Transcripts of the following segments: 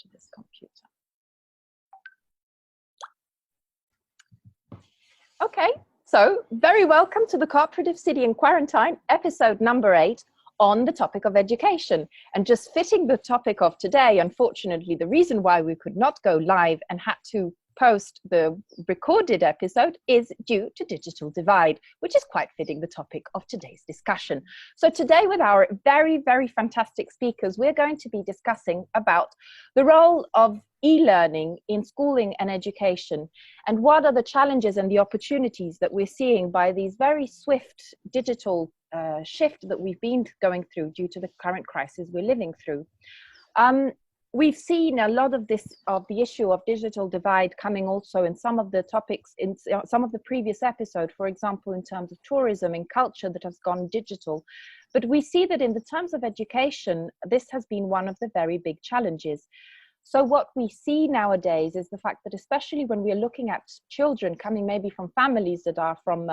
to this computer. Okay, so very welcome to the Cooperative City in Quarantine, episode number 8 on the topic of education. And just fitting the topic of today, unfortunately, the reason why we could not go live and had to post the recorded episode is due to digital divide, which is quite fitting the topic of today's discussion. So today with our very, very fantastic speakers, we're going to be discussing about the role of e-learning in schooling and education, and what are the challenges and the opportunities that we're seeing by these very swift digital shift that we've been going through due to the current crisis we're living through. We've seen a lot of the issue of digital divide coming also in some of the topics in some of the previous episodes, for example, in terms of tourism and culture that has gone digital. But we see that in the terms of education, this has been one of the very big challenges. So what we see nowadays is the fact that, especially when we're looking at children coming maybe from families that are from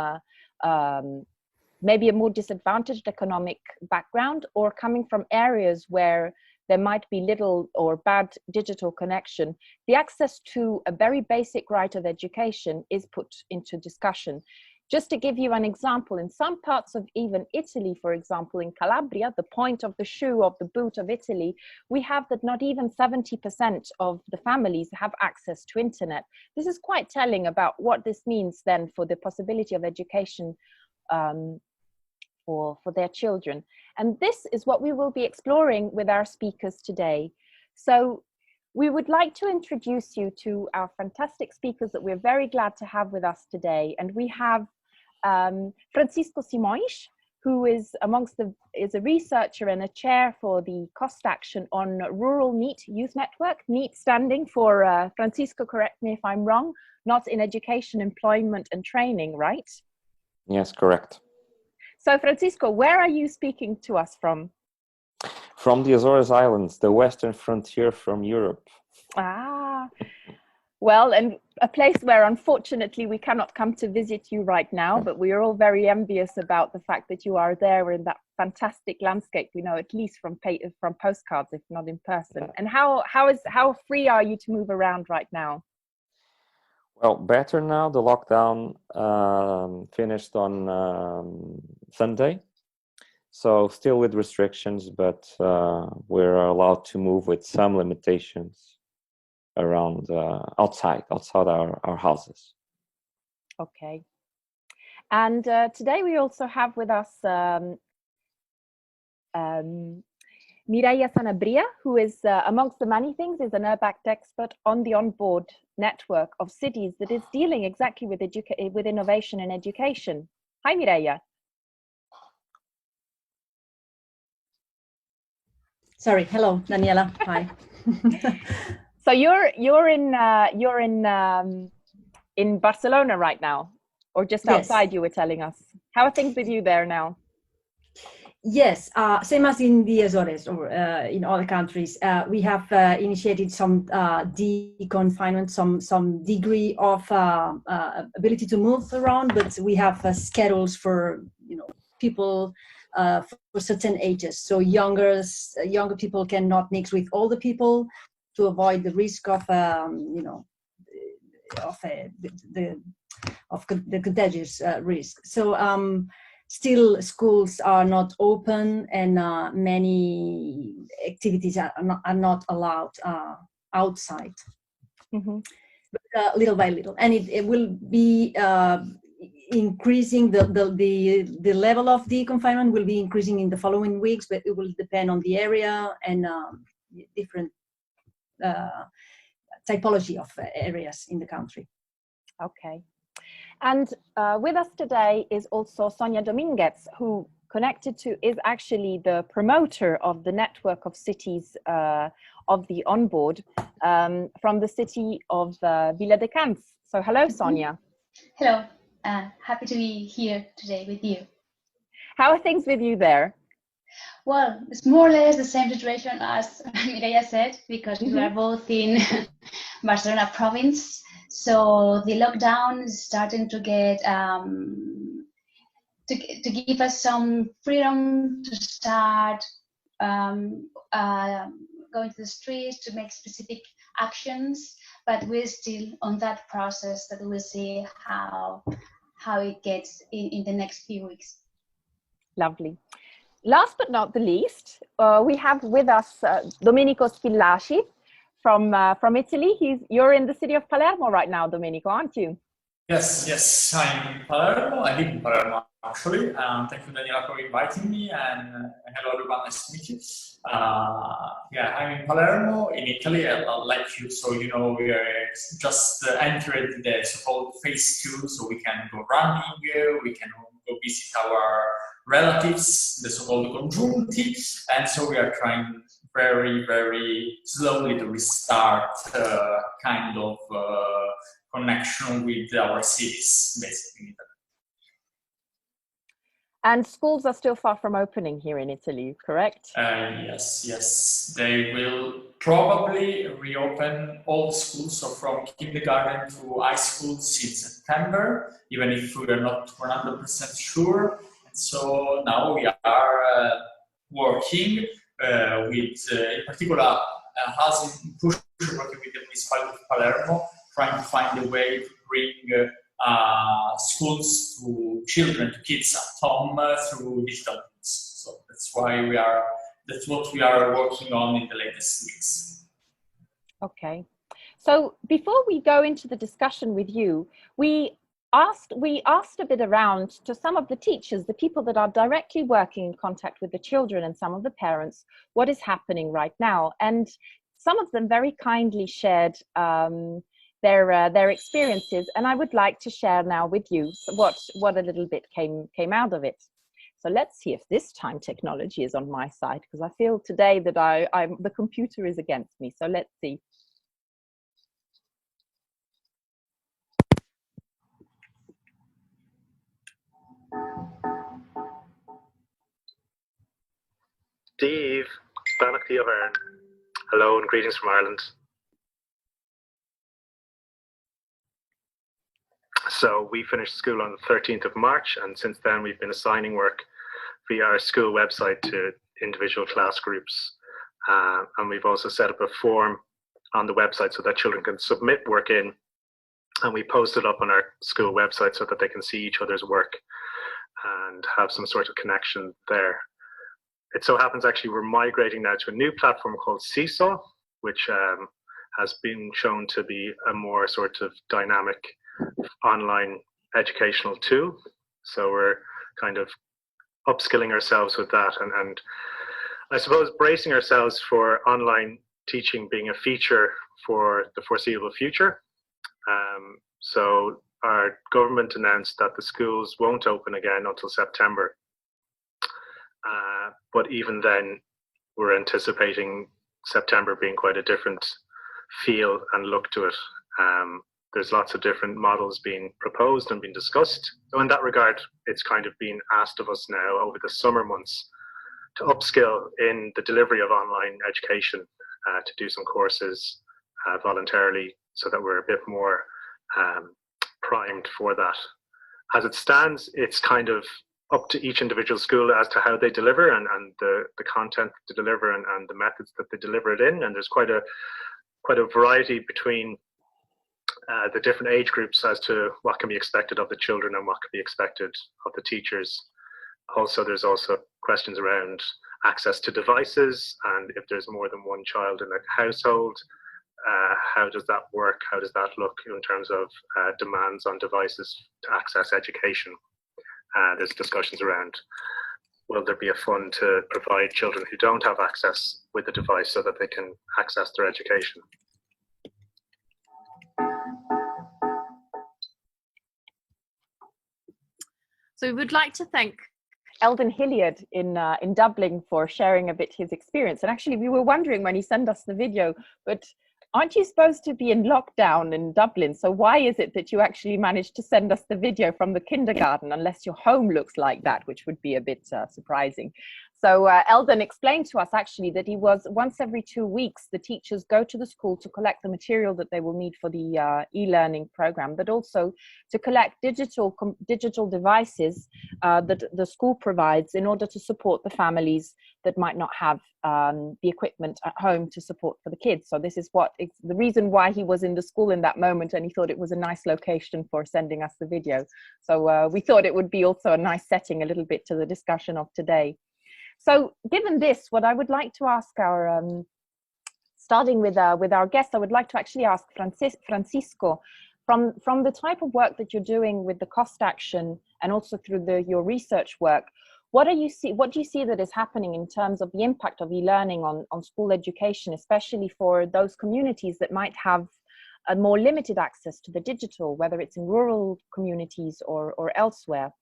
maybe a more disadvantaged economic background, or coming from areas where there might be little or bad digital connection, the access to a very basic right of education is put into discussion. Just to give you an example, in some parts of even Italy, for example, in Calabria, the point of the shoe of the boot of Italy, we have that not even 70% of the families have access to internet. This is quite telling about what this means then for the possibility of education for their children. And this is what we will be exploring with our speakers today. So we would like to introduce you to our fantastic speakers that we're very glad to have with us today. And we have Francisco Simões, who is is a researcher and a chair for the cost action on Rural NEET Youth Network. NEET standing for, Francisco, correct me if I'm wrong, not in education, employment and training, right? Yes, correct. So Francisco, where are you speaking to us from? From the Azores Islands, the western frontier from Europe. Ah, well, and a place where unfortunately we cannot come to visit you right now, but we are all very envious about the fact that you are there in that fantastic landscape we know, at least from postcards, if not in person. And how free are you to move around right now? Well, better now. The lockdown finished on Sunday, so still with restrictions, but we're allowed to move with some limitations around outside our houses. Okay. And today we also have with us Mireia Sanabria, who is, amongst the many things, is an URBACT expert on the onboard network of cities that is dealing exactly with innovation in education. Hi, Mireia. Sorry. Hello, Daniela. Hi. So you're in Barcelona right now, or just outside? Yes. You were telling us. How are things with you there now? Yes, same as in the Azores or in other countries. We have initiated some deconfinement, some degree of ability to move around, but we have schedules for people for certain ages. So younger people cannot mix with older people to avoid the risk of the contagious risk. So. Still, schools are not open, and many activities are not allowed outside. Mm-hmm. But, little by little, and it will be increasing. The level of the confinement will be increasing in the following weeks, but it will depend on the area and different typology of areas in the country. Okay. And with us today is also Sonia Domínguez, who is actually the promoter of the network of cities of the onboard from the city of Viladecans. So hello, Sonia. Hello, happy to be here today with you. How are things with you there? Well, it's more or less the same situation as Mireia said, because we are both in Barcelona province. So the lockdown is starting to get to give us some freedom to start go into the streets to make specific actions, but we're still on that process that we'll see how it gets in the next few weeks. Lovely. Last but not the least, we have with us Domenico Schillaci from Italy. You're in the city of Palermo right now, Domenico, aren't you? Yes, I'm in Palermo. I live in Palermo, actually. Thank you, Daniela, for inviting me, and hello, everyone. Nice to meet you. Yeah, I'm in Palermo, in Italy, like you. So, you know, we are just entered the so-called phase 2, so we can go running, we can go visit our relatives, the so-called congiunti, and so we are trying very, very slowly to restart kind of connection with our cities, basically. And schools are still far from opening here in Italy, correct? Yes. They will probably reopen all schools, so from kindergarten to high school in September, even if we are not 100% sure. And so now we are working with, in particular, us in push working with the municipality of Palermo, trying to find a way to bring schools to children, to kids at home through digital tools. So that's what we are working on in the latest weeks. Okay. So before we go into the discussion with you, we asked a bit around to some of the teachers, the people that are directly working in contact with the children and some of the parents, what is happening right now. And some of them very kindly shared their experiences, and I would like to share now with you what a little bit came out of it. So let's see if this time technology is on my side, because I feel today that the computer is against me. So let's see. Steve, hello and greetings from Ireland. So we finished school on the 13th of March, and since then we've been assigning work via our school website to individual class groups. And we've also set up a form on the website so that children can submit work in, and we post it up on our school website so that they can see each other's work and have some sort of connection there. It so happens actually we're migrating now to a new platform called Seesaw, which has been shown to be a more sort of dynamic online educational tool. So we're kind of upskilling ourselves with that, and I suppose bracing ourselves for online teaching being a feature for the foreseeable future. So our government announced that the schools won't open again until September. But even then, we're anticipating September being quite a different feel and look to it. There's lots of different models being proposed and being discussed. So in that regard, it's kind of been asked of us now over the summer months to upskill in the delivery of online education, to do some courses voluntarily so that we're a bit more primed for that. As it stands, it's kind of up to each individual school as to how they deliver and the content to deliver and the methods that they deliver it in. And there's quite a variety between the different age groups as to what can be expected of the children and what can be expected of the teachers. Also, there's also questions around access to devices, and if there's more than one child in a household, how does that work? How does that look in terms of demands on devices to access education? There's discussions around, will there be a fund to provide children who don't have access with a device so that they can access their education? So we would like to thank Eldon Hilliard in Dublin for sharing a bit his experience. And actually, we were wondering when he sent us the video, but aren't you supposed to be in lockdown in Dublin? So why is it that you actually managed to send us the video from the kindergarten, unless your home looks like that, which would be a bit surprising. So Eldon explained to us actually that he was once every 2 weeks, the teachers go to the school to collect the material that they will need for the e-learning program, but also to collect digital devices that the school provides in order to support the families that might not have the equipment at home to support for the kids. So this is the reason why he was in the school in that moment, and he thought it was a nice location for sending us the video. So we thought it would be also a nice setting a little bit to the discussion of today. So given this, what I would like to ask our, starting with our guest, I would like to actually ask Francisco, from the type of work that you're doing with the cost action and also through your research work, what do you see that is happening in terms of the impact of e-learning on school education, especially for those communities that might have a more limited access to the digital, whether it's in rural communities or elsewhere?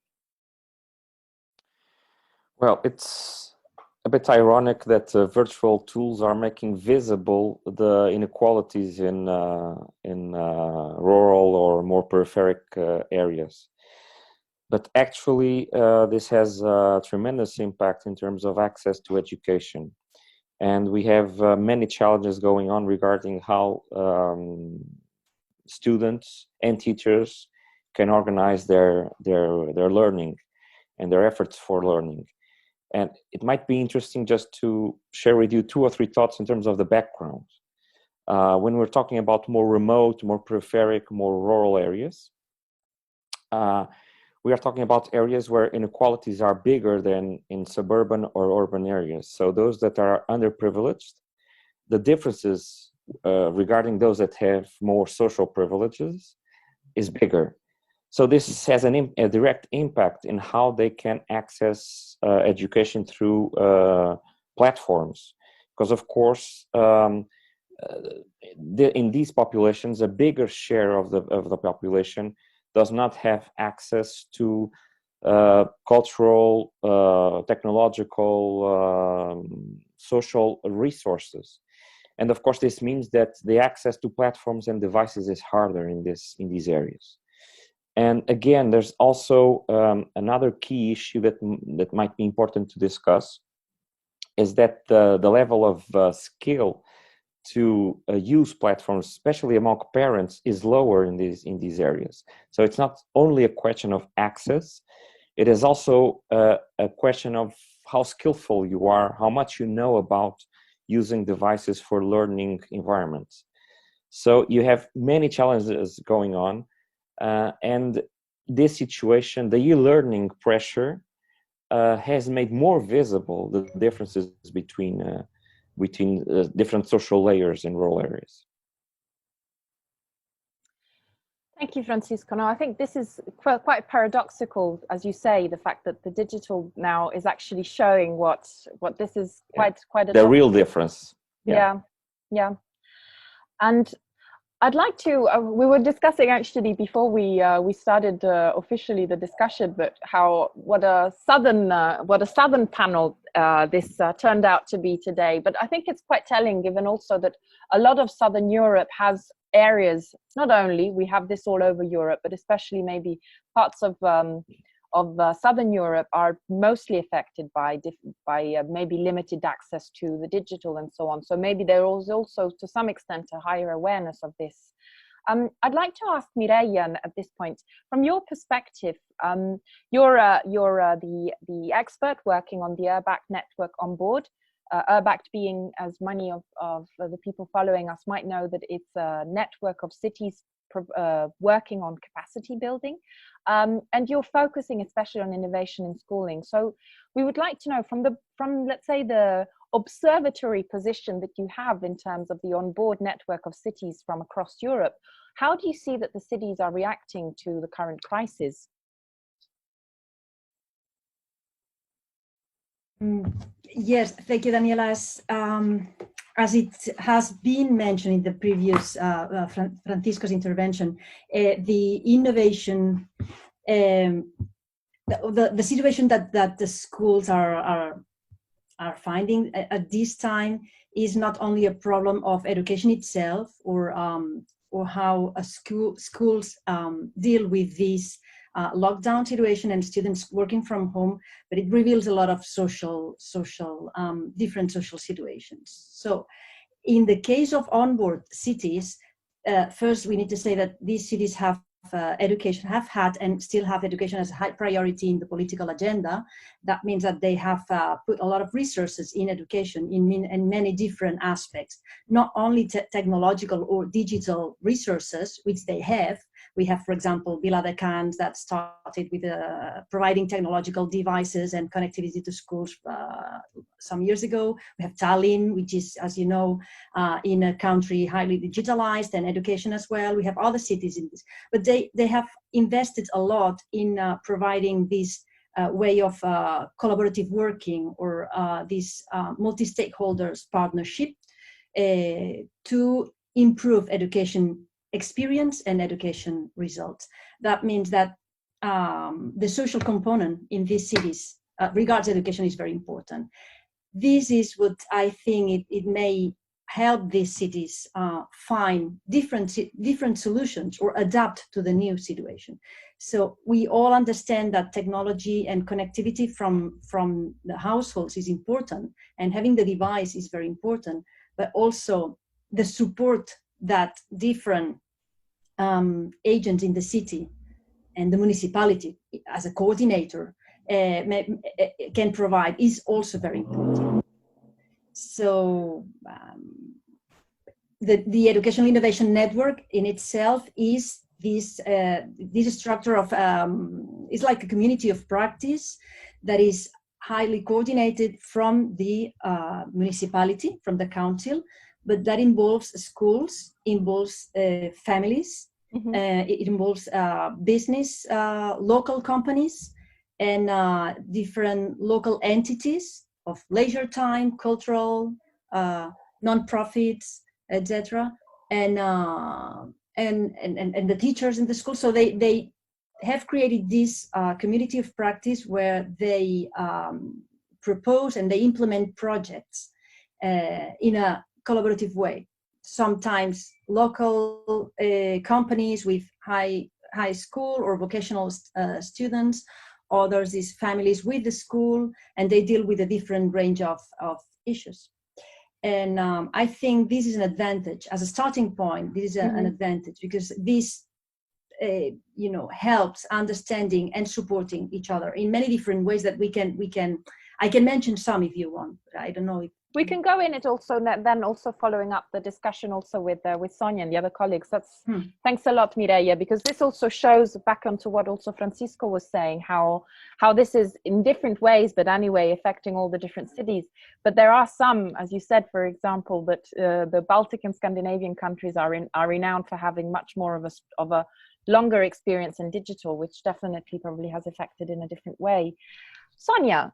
Well, it's a bit ironic that virtual tools are making visible the inequalities in rural or more peripheric areas. But actually, this has a tremendous impact in terms of access to education. And we have many challenges going on regarding how students and teachers can organize their learning and their efforts for learning. And it might be interesting just to share with you 2 or 3 thoughts in terms of the background. When we're talking about more remote, more peripheric, more rural areas, we are talking about areas where inequalities are bigger than in suburban or urban areas. So those that are underprivileged, the differences regarding those that have more social privileges is bigger. So this has a direct impact in how they can access education through platforms. Because of course, in these populations, a bigger share of the population does not have access to cultural, technological, social resources. And of course, this means that the access to platforms and devices is harder in these areas. And again, there's also another key issue that might be important to discuss, is that the level of skill to use platforms, especially among parents, is lower in these areas. So it's not only a question of access, it is also a question of how skillful you are, how much you know about using devices for learning environments. So you have many challenges going on. And this situation, the e-learning pressure, has made more visible the differences between different social layers in rural areas. Thank you, Francisco. No, I think this is quite paradoxical, as you say, the fact that the digital now is actually showing what this is quite a the real difference. Yeah. And I'd like to, we were discussing actually before we started officially the discussion, but what a southern panel this turned out to be today. But I think it's quite telling, given also that a lot of Southern Europe has areas, not only, we have this all over Europe, but especially maybe parts of Southern Europe are mostly affected by maybe limited access to the digital and so on. So maybe there is also, to some extent, a higher awareness of this. I'd like to ask Mireia at this point, from your perspective, you're the expert working on the URBACT network on board. URBACT being, as many of the people following us might know, that it's a network of cities working on capacity building, and you're focusing especially on innovation in schooling. So we would like to know from let's say the observatory position that you have in terms of the onboard network of cities from across Europe, how do you see that the cities are reacting to the current crisis? Yes, thank you, Daniela. As it has been mentioned in the previous Francisco's intervention, the innovation, the situation that the schools are finding at this time is not only a problem of education itself or how schools deal with this lockdown situation and students working from home, but it reveals a lot of different social situations. So in the case of onboard cities, first we need to say that these cities have had and still have education as a high priority in the political agenda. That means that they have put a lot of resources in education in many different aspects, not only technological or digital resources, which they have. We have, for example, Viladecans that started with providing technological devices and connectivity to schools some years ago. We have Tallinn, which is, as you know, in a country highly digitalized, and education as well. We have other cities in this, but they have invested a lot in providing this way of collaborative working or this multi-stakeholders partnership to improve education experience and education results. That means that the social component in these cities regards education is very important. This is what I think it may help these cities find different solutions or adapt to the new situation. So we all understand that technology and connectivity from the households is important, and having the device is very important, but also the support that different agents in the city and the municipality as a coordinator can provide is also very important. So the Educational Innovation Network in itself is this structure of, is like a community of practice that is highly coordinated from the municipality, from the council, but that involves schools, involves families, it involves business, local companies, and different local entities of leisure time, cultural, non-profits, etc., and the teachers in the school. So they have created this community of practice where they propose and they implement projects in a collaborative way. Sometimes local companies with high school or vocational students, others is families with the school, and they deal with a different range of issues. And I think this is an advantage as a starting point. This is an advantage because this helps understanding and supporting each other in many different ways that we can I can mention some if you want, but I don't know if we can go in it also, then also following up the discussion also with Sonia and the other colleagues. That's thanks a lot, Mireia, because this also shows back onto what also Francisco was saying, how this is in different ways, but anyway, affecting all the different cities. But there are some, as you said, for example, that the Baltic and Scandinavian countries are renowned for having much more of a longer experience in digital, which definitely probably has affected in a different way. Sonia,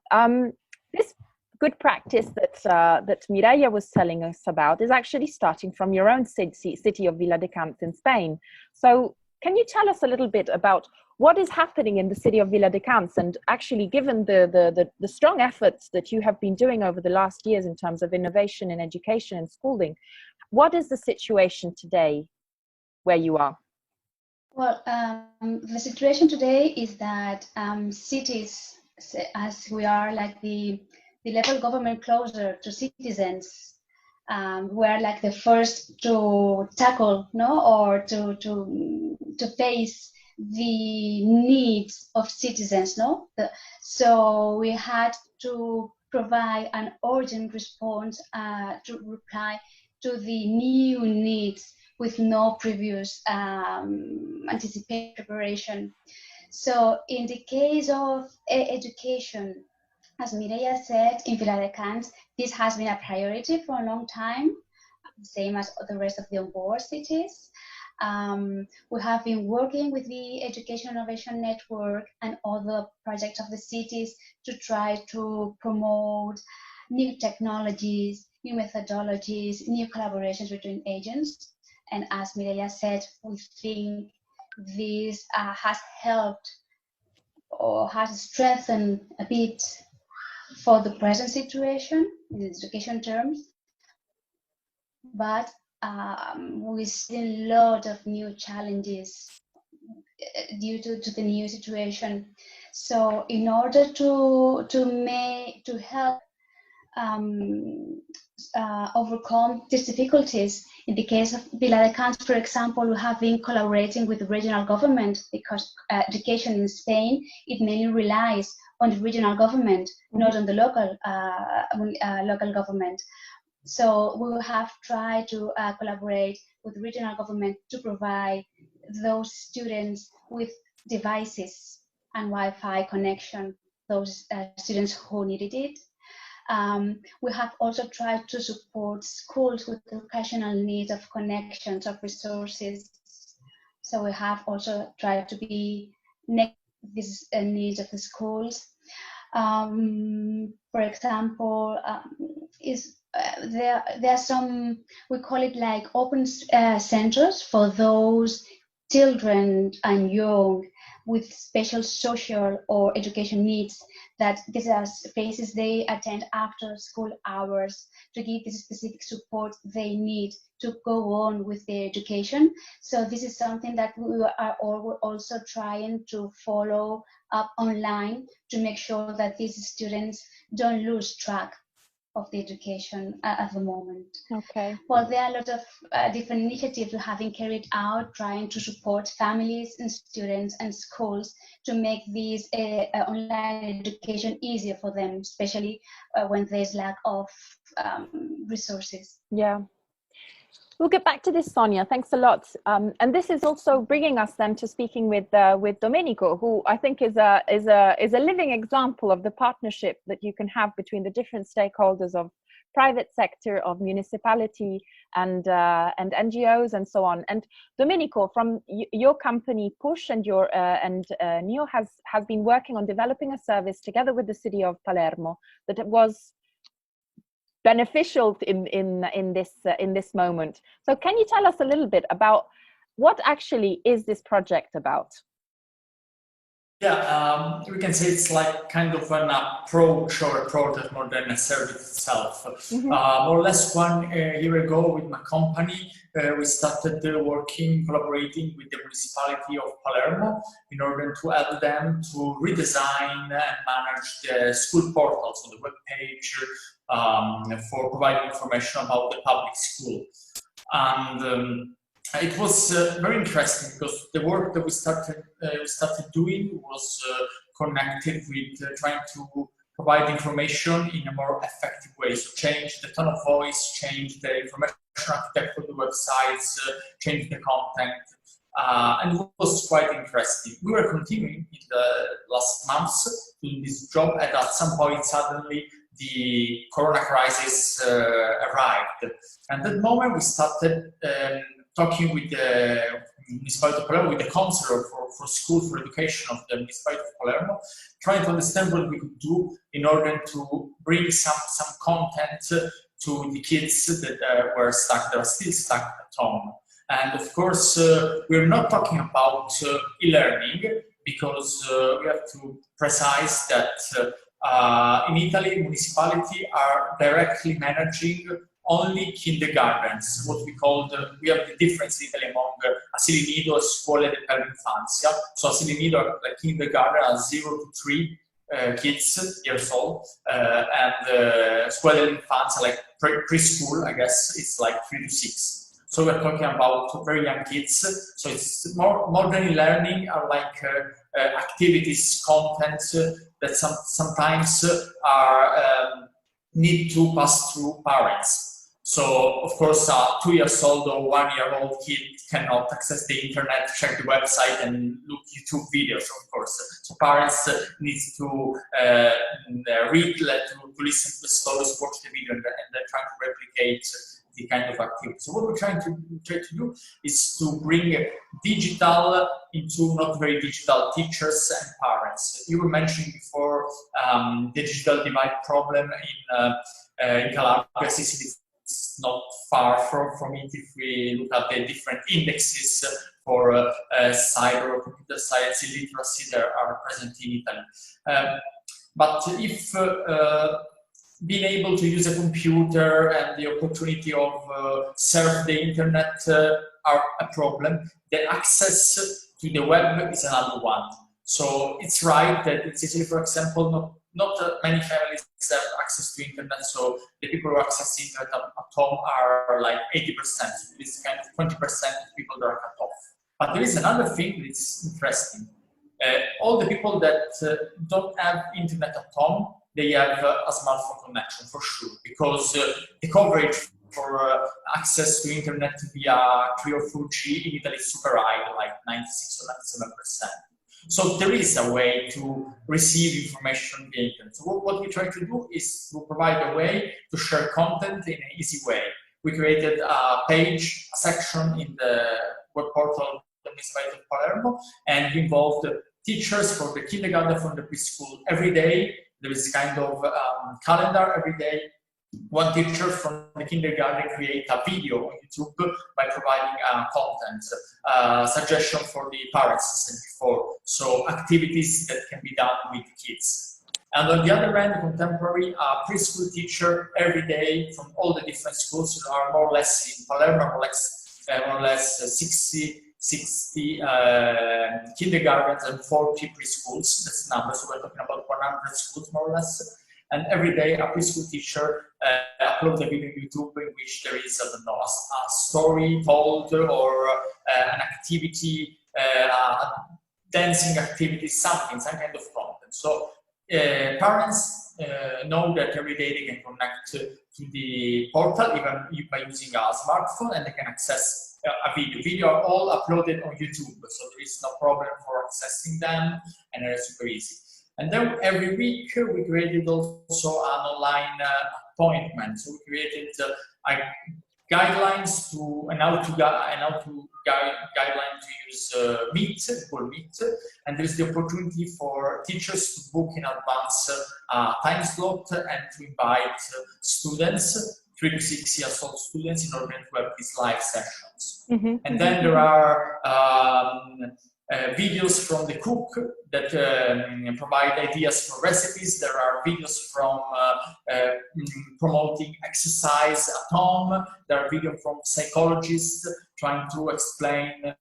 this good practice that Mireia was telling us about is actually starting from your own city of Viladecans in Spain. So can you tell us a little bit about what is happening in the city of Viladecans, and actually given the strong efforts that you have been doing over the last years in terms of innovation in education and schooling, what is the situation today where you are? Well, the situation today is that cities, as we are like the level government closer to citizens, we're like the first to tackle, or to face the needs of citizens, so we had to provide an urgent response to reply to the new needs with no previous anticipated preparation. So in the case of education, as Mireia said, in Viladecans, this has been a priority for a long time, same as the rest of the onboard cities. We have been working with the Education Innovation Network and other projects of the cities to try to promote new technologies, new methodologies, new collaborations between agents. And as Mireia said, we think this has helped or has strengthened a bit for the present situation in education terms, but we see a lot of new challenges due to the new situation. So in order to help overcome these difficulties, in the case of Viladecans, for example, we have been collaborating with the regional government, because education in Spain, it mainly relies on the regional government, not on the local government. So we have tried to collaborate with the regional government to provide those students with devices and Wi-Fi connection, those students who needed it. We have also tried to support schools with educational needs of connections, of resources. So we have also tried to be next to these needs of the schools. For example, there are some, we call it like open centers for those children and young with special social or education needs, that these are spaces they attend after school hours to give this specific support they need to go on with their education. So this is something that we are also trying to follow up online to make sure that these students don't lose track of the education at the moment. Okay. Well, there are a lot of different initiatives we have been carried out trying to support families and students and schools to make this online education easier for them, especially when there's lack of resources. Yeah. We'll get back to this, Sonia. Thanks a lot. And this is also bringing us then to speaking with Domenico, who I think is a living example of the partnership that you can have between the different stakeholders of private sector, of municipality, and NGOs, and so on. And Domenico, from your company Push and your NEO has been working on developing a service together with the city of Palermo that was beneficial in this moment. So can you tell us a little bit about what actually is this project about? Yeah, we can say it's like kind of an approach or a product more than a service itself. More or less 1 year ago with my company, we started collaborating with the municipality of Palermo in order to help them to redesign and manage the school portal, so the web page, for providing information about the public school. And it was very interesting because the work that we started doing was connected with trying to provide information in a more effective way. So change the tone of voice, change the information architecture of the websites, change the content. And it was quite interesting. We were continuing in the last months doing this job, and at some point suddenly the Corona crisis arrived. And at that moment we started talking with the municipality of Palermo, with the counselor for school, for education of the municipality of Palermo, trying to understand what we could do in order to bring some content to the kids that were stuck, that are still stuck at home. And of course, we're not talking about e-learning, because we have to precise that in Italy, municipalities are directly managing only kindergartens, what we call we have the difference in Italy among asili nido e scuole per l'infanzia. So asili nido are like kindergarten are 0 to 3 years old, and scuole dell'infanzia, like preschool, I guess it's like 3 to 6. So we're talking about very young kids. So it's more than learning, are like activities, content that sometimes are need to pass through parents. So, of course, a 2 years old or 1 year old kid cannot access the internet, check the website, and look YouTube videos, of course. So parents need to read, to listen to the stories, watch the video, and then try to replicate the kind of activity. So what we're trying to do is to bring digital into not very digital teachers and parents. You were mentioning before the digital divide problem in Calabria, Sicily. It's not far from it if we look at the different indexes for cyber or computer science illiteracy that are present in Italy. But if being able to use a computer and the opportunity of surf the internet are a problem, the access to the web is another one. So it's right that it's easily, for example, not many families have access to internet, so the people who access internet at home are like 80%, so it's kind of 20% of people that are cut off. But there is another thing that's interesting. All the people that don't have internet at home, they have a smartphone connection for sure, because the coverage for access to internet via 3 or 4G in Italy is super high, like 96 or 97%. So there is a way to receive information via internet. So what we try to do is to provide a way to share content in an easy way. We created a page, a section in the web portal of the municipality of Palermo, and we involved teachers for the kindergarten, from the preschool. Every day there is kind of calendar. Every day one teacher from the kindergarten create a video on YouTube by providing content, suggestion for the parents as I said before, so activities that can be done with kids. And on the other end, contemporary preschool teacher every day from all the different schools. There are more or less in Palermo, more or less 60 kindergartens and 40 preschools. That's the number, so we're talking about 100 schools more or less. And every day a preschool teacher uploads a video on YouTube in which there is, I don't know, a story told or an activity, dancing activity, some kind of content. So parents know that every day they can connect to the portal, even by using a smartphone, and they can access a video. Video are all uploaded on YouTube, so there is no problem for accessing them, and it's super easy. And then every week we created also an online appointment. So we created guidelines to guideline to use Meet, Google Meet, and there is the opportunity for teachers to book in advance a time slot and to invite students, 3 to 6 years old students, in order to have these live sessions. Mm-hmm. And then there are videos from the cook that provide ideas for recipes. There are videos from promoting exercise at home. There are videos from psychologists trying to explain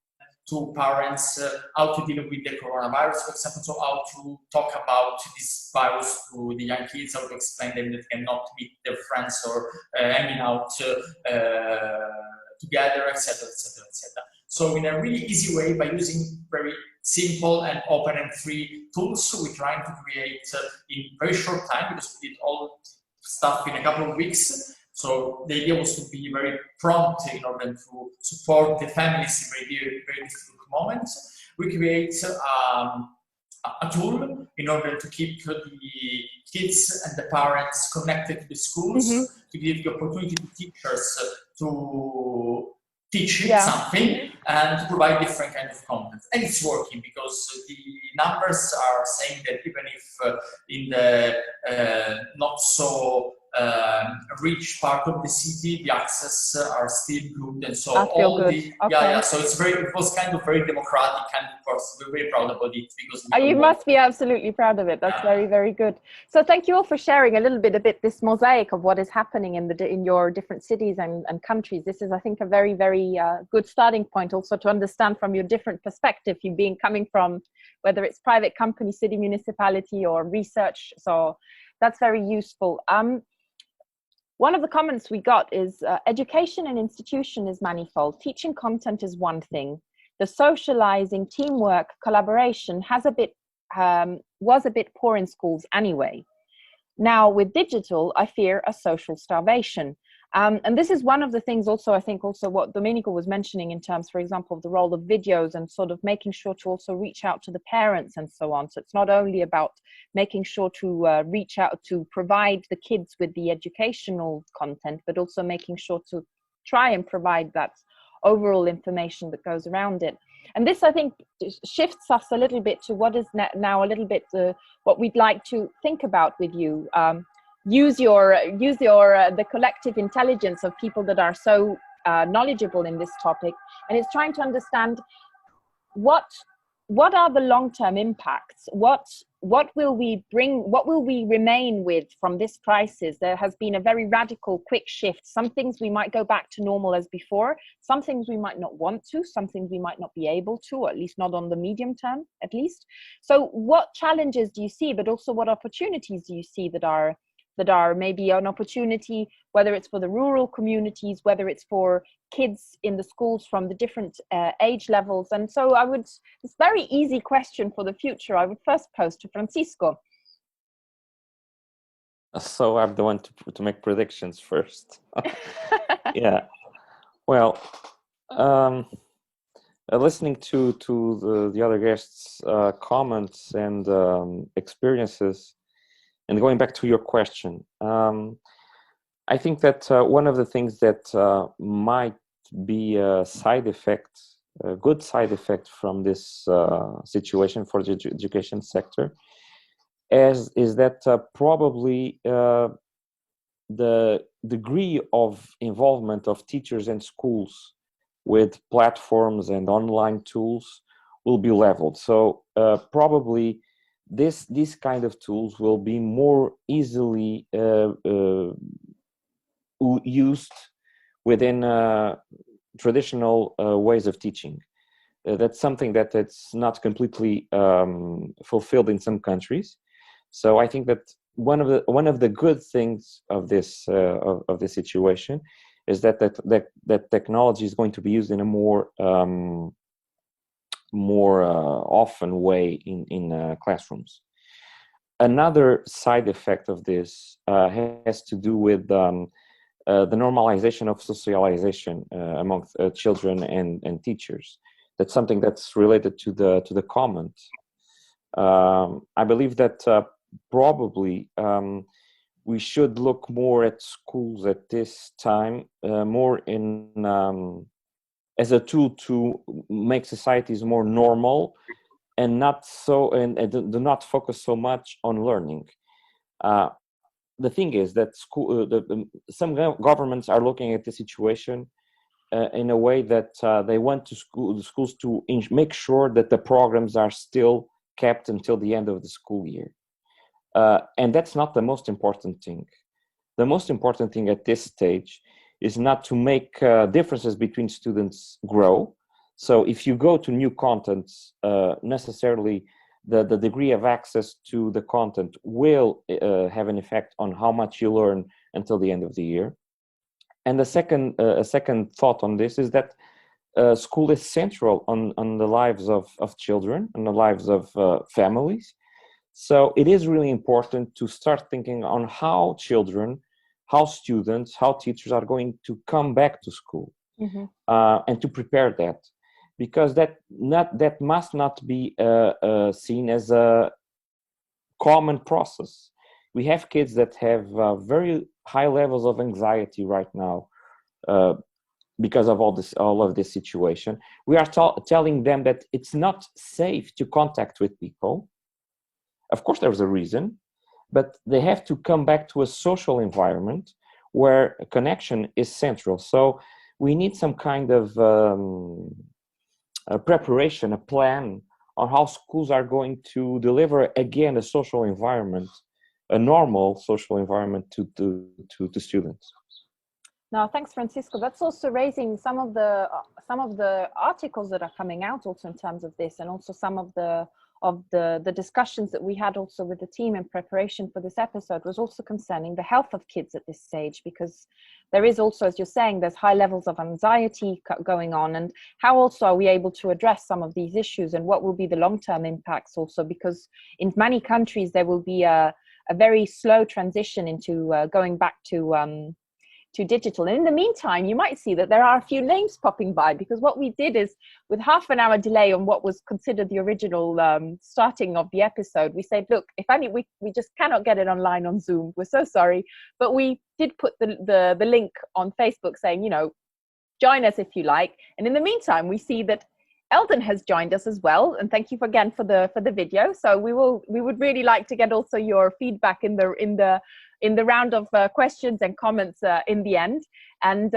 to parents how to deal with the coronavirus, for example, so how to talk about this virus to the young kids, how to explain them that cannot meet their friends or hanging out together, etc., etc., etc. So in a really easy way, by using very simple and open and free tools, we're trying to create in very short time, because we did all stuff in a couple of weeks. So the idea was to be very prompt in order to support the families in very difficult moments. We create a tool in order to keep the kids and the parents connected to the schools, mm-hmm. to give the opportunity to teachers to teach something and to provide different kind of content. And it's working, because the numbers are saying that even if in the not so rich part of the city, the access are still good, and so all the so it was kind of very democratic, and of course we're very proud about it, because you must be absolutely proud of it. That's very good. So thank you all for sharing a little bit this mosaic of what is happening in your different cities and countries. This is, I think, a very good starting point also to understand from your different perspective, you coming from whether it's private company, city, municipality, or research. So that's very useful. One of the comments we got is education and institution is manifold. Teaching content is one thing. The socializing, teamwork, collaboration was a bit poor in schools anyway. Now with digital, I fear a social starvation. And this is one of the things also, I think also what Domenico was mentioning in terms, for example, of the role of videos and sort of making sure to also reach out to the parents and so on. So it's not only about making sure to reach out to provide the kids with the educational content, but also making sure to try and provide that overall information that goes around it. And this, I think, shifts us a little bit to what is now a little bit what we'd like to think about with you. Use the collective intelligence of people that are so knowledgeable in this topic, and it's trying to understand what are the long-term impacts, what what will we remain with from this crisis? There has been a very radical, quick shift. Some things we might go back to normal as before, some things we might not want to, some things we might not be able to, or at least not on the medium term, at least. So what challenges do you see, but also what opportunities do you see that are maybe an opportunity, whether it's for the rural communities, whether it's for kids in the schools from the different age levels? And so this very easy question for the future, I would first pose to Francisco. So I'm the one to make predictions first. Yeah. Well, listening to the other guests' comments and experiences, and going back to your question, I think that one of the things that might be a side effect, a good side effect from this situation for the education sector, is that probably the degree of involvement of teachers and schools with platforms and online tools will be leveled. So probably these kind of tools will be more easily used within traditional ways of teaching. That's something that's not completely fulfilled in some countries. So I think that one of the good things of this situation is that technology is going to be used in a more often way in classrooms. Another side effect of this has to do with the normalization of socialization amongst children and teachers. That's something that's related to the comment. I believe that probably we should look more at schools at this time, more in as a tool to make societies more normal, and do not focus so much on learning. The thing is that some governments are looking at the situation in a way that they want the schools to make sure that the programs are still kept until the end of the school year. And that's not the most important thing. The most important thing at this stage is not to make differences between students grow. So if you go to new contents, necessarily the degree of access to the content will have an effect on how much you learn until the end of the year. And a second thought on this is that school is central on the lives of children and the lives of families. So it is really important to start thinking on how children, how students, how teachers are going to come back to school, and to prepare that, because that must not be seen as a common process. We have kids that have very high levels of anxiety right now because of all of this situation. We are telling them that it's not safe to contact with people. Of course, there's a reason, but they have to come back to a social environment where a connection is central. So we need some kind of a preparation, a plan on how schools are going to deliver again a social environment, a normal social environment to students. Now, thanks, Francisco. That's also raising some of the articles that are coming out also in terms of this, and also some of the discussions that we had also with the team in preparation for this episode was also concerning the health of kids at this stage, because there is also, as you're saying, there's high levels of anxiety going on, and how also are we able to address some of these issues, and what will be the long-term impacts also, because in many countries there will be a very slow transition into going back to digital. And in the meantime, you might see that there are a few names popping by, because what we did is, with half an hour delay on what was considered the original starting of the episode, we said, look, if only we just cannot get it online on Zoom, we're so sorry, but we did put the link on Facebook saying, join us if you like. And in the meantime, we see that Eldon has joined us as well, and thank you again for the video. So we would really like to get also your feedback in the round of questions and comments in the end. And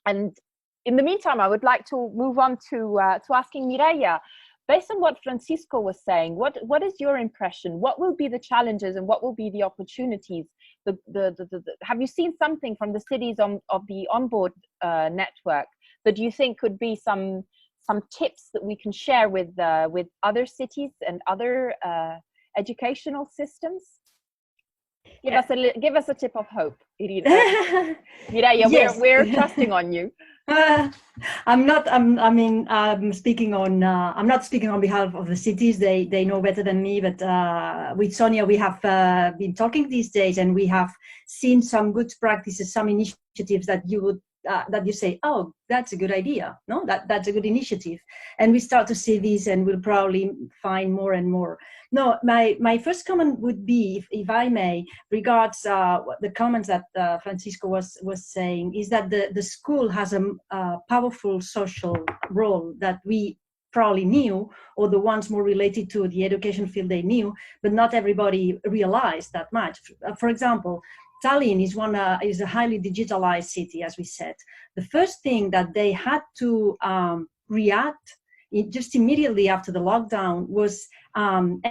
in the meantime, I would like to move on to asking Mireia, based on what Francisco was saying, what is your impression? What will be the challenges and what will be the opportunities? Have you seen something from the cities of the onboard network that you think could be some tips that we can share with other cities and other educational systems? Give us a tip of hope, Mireia. Yes. We're trusting on you. I'm not speaking on. I'm not speaking on behalf of the cities. They know better than me. But with Sonia, we have been talking these days, and we have seen some good practices, some initiatives that you would that you say, oh, that's a good idea. No, that's a good initiative, and we start to see these, and we'll probably find more and more. No, my first comment would be, if I may, regards the comments that Francisco was saying, is that the school has a powerful social role that we probably knew, or the ones more related to the education field they knew, but not everybody realized that much. For example, Tallinn is a highly digitalized city, as we said. The first thing that they had to react just immediately after the lockdown was and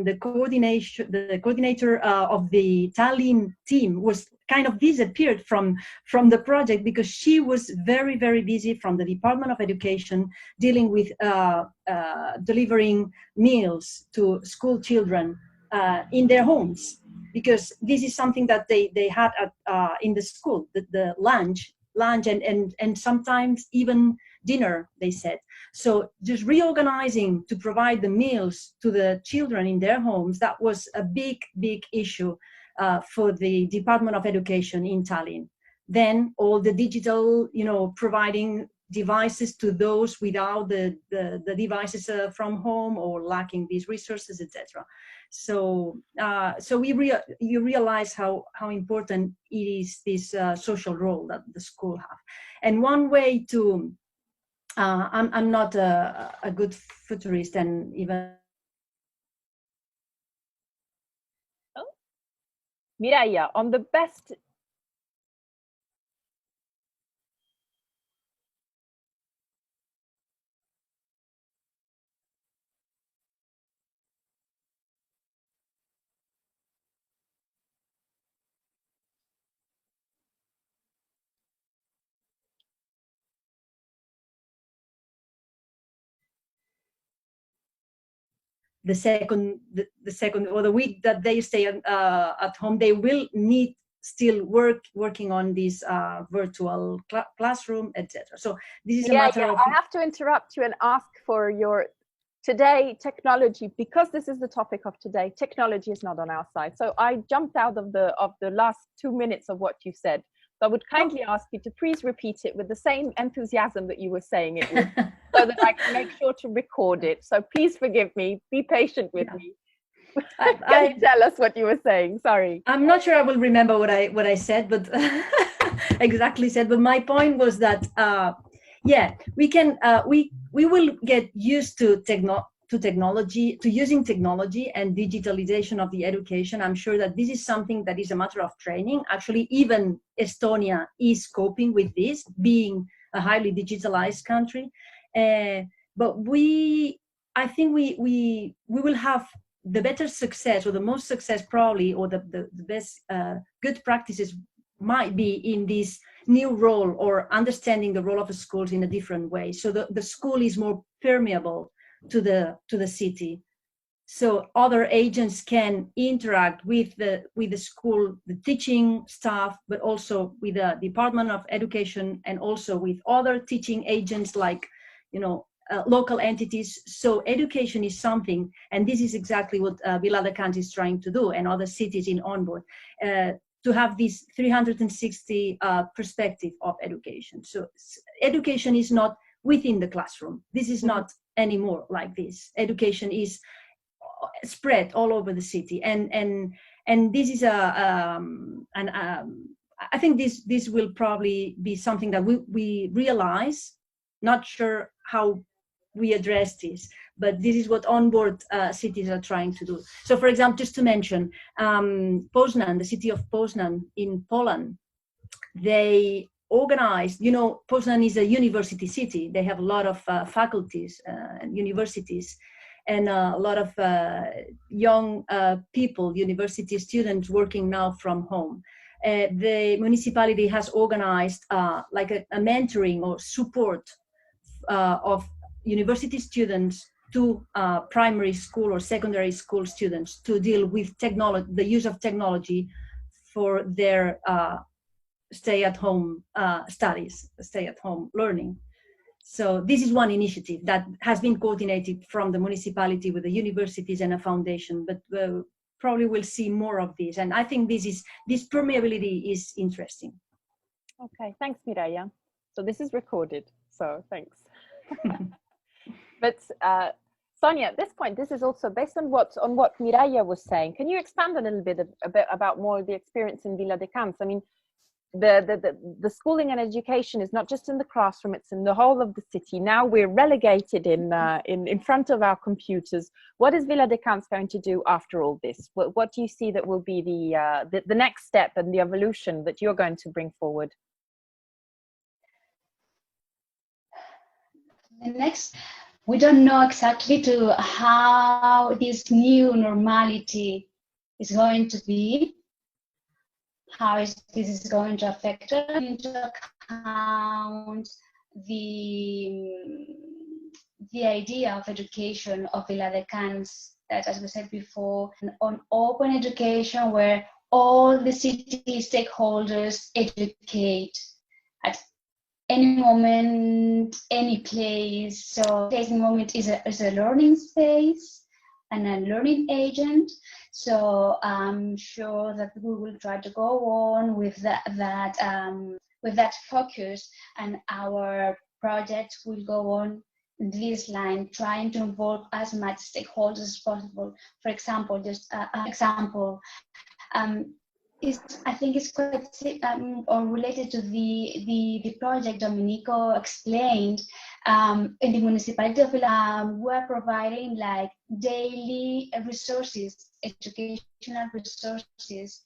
the coordinator of the Tallinn team was kind of disappeared from the project, because she was very, very busy from the Department of Education dealing with delivering meals to school children in their homes, because this is something that they had in the school, the lunch and sometimes even dinner, they said. So just reorganizing to provide the meals to the children in their homes, that was a big issue for the Department of Education in Tallinn. Then all the digital, providing devices to those without the devices from home or lacking these resources, etc. So you realize how important it is, this social role that the school have. And one way to I'm not a good futurist, and even Mireia, on the best. the second or the week that they stay at home, they will need still working on this virtual classroom, etc. So this is a matter of. I have to interrupt you and ask for your today technology, because this is the topic of today. Technology is not on our side, so I jumped out of the last 2 minutes of what you said. So I would kindly ask you to please repeat it with the same enthusiasm that you were saying it with, so that I can make sure to record it. So please forgive me. Be patient with me. Can you tell us what you were saying? Sorry. I'm not sure I will remember what I said, but exactly said. But my point was that we can we will get used to technology, to using technology and digitalization of the education. I'm sure that this is something that is a matter of training. Actually, even Estonia is coping with this, being a highly digitalized country. But I think we will have the better success, or the most success probably, or the best good practices might be in this new role, or understanding the role of the schools in a different way. So the school is more permeable to the city, so other agents can interact with the school, the teaching staff, but also with the Department of Education, and also with other teaching agents, like local entities. So education is something, and this is exactly what Viladecans is trying to do, and other cities in onboard, to have this 360 perspective of education. So education is not within the classroom. This is not anymore like this. Education is spread all over the city, and this is I think this will probably be something that we realize. Not sure how we address this, but this is what onboard cities are trying to do. So, for example, just to mention, Poznan, the city of Poznan in Poland, they organized, you know, Poznan is a university city. They have a lot of faculties and universities, and a lot of young people, university students working now from home. The municipality has organized like a mentoring or support of university students to primary school or secondary school students to deal with technology, the use of technology for their stay-at-home studies, stay-at-home learning. So this is one initiative that has been coordinated from the municipality with the universities and a foundation, but probably we'll see more of this. And I think this permeability is interesting. Okay, thanks, Mireia. So this is recorded, so thanks. But Sonia, at this point, this is also based on what Mireia was saying. Can you expand a little bit about more of the experience in Viladecans? I mean, the schooling and education is not just in the classroom; it's in the whole of the city. Now we're relegated in front of our computers. What is Viladecans going to do after all this? What do you see that will be the next step and the evolution that you're going to bring forward? The next, we don't know exactly to how this new normality is going to be, how this is going to affect us, into account the idea of education of Viladecans, that, as we said before, on open education where all the city stakeholders educate at any moment, any place. So this moment is a learning space and a learning agent. So I'm sure that we will try to go on with that focus, and our project will go on in this line, trying to involve as much stakeholders as possible. For example, just an example. I think it's quite or related to the project Domenico explained. In the municipality of Hilliard, we're providing like daily resources, educational resources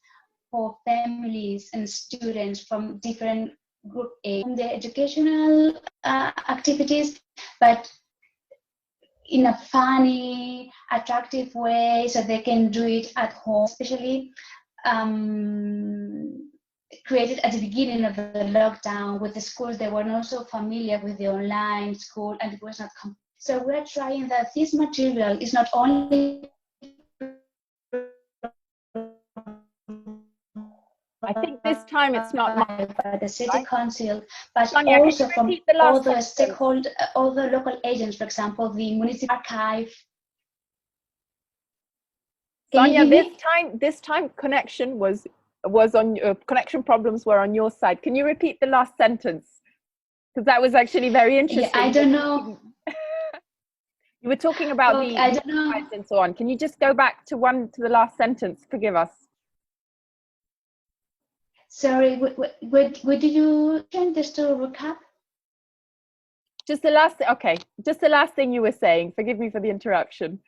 for families and students from different group A, from the educational activities, but in a funny, attractive way, so they can do it at home, especially created at the beginning of the lockdown with the schools. They were not so familiar with the online school, and it was not so we're trying that this material is not only I think this time it's not by the city right? council, but Sonia, also from all the stakeholders, all the local agents, for example, the municipal archive. Sonia, this time connection was on connection problems were on your side. Can you repeat the last sentence? Because that was actually very interesting. Yeah, I don't know. You were talking about the I don't know. And so on. Can you just go back to the last sentence? Forgive us. Sorry, what did you just to recap? Just the last thing you were saying. Forgive me for the interruption.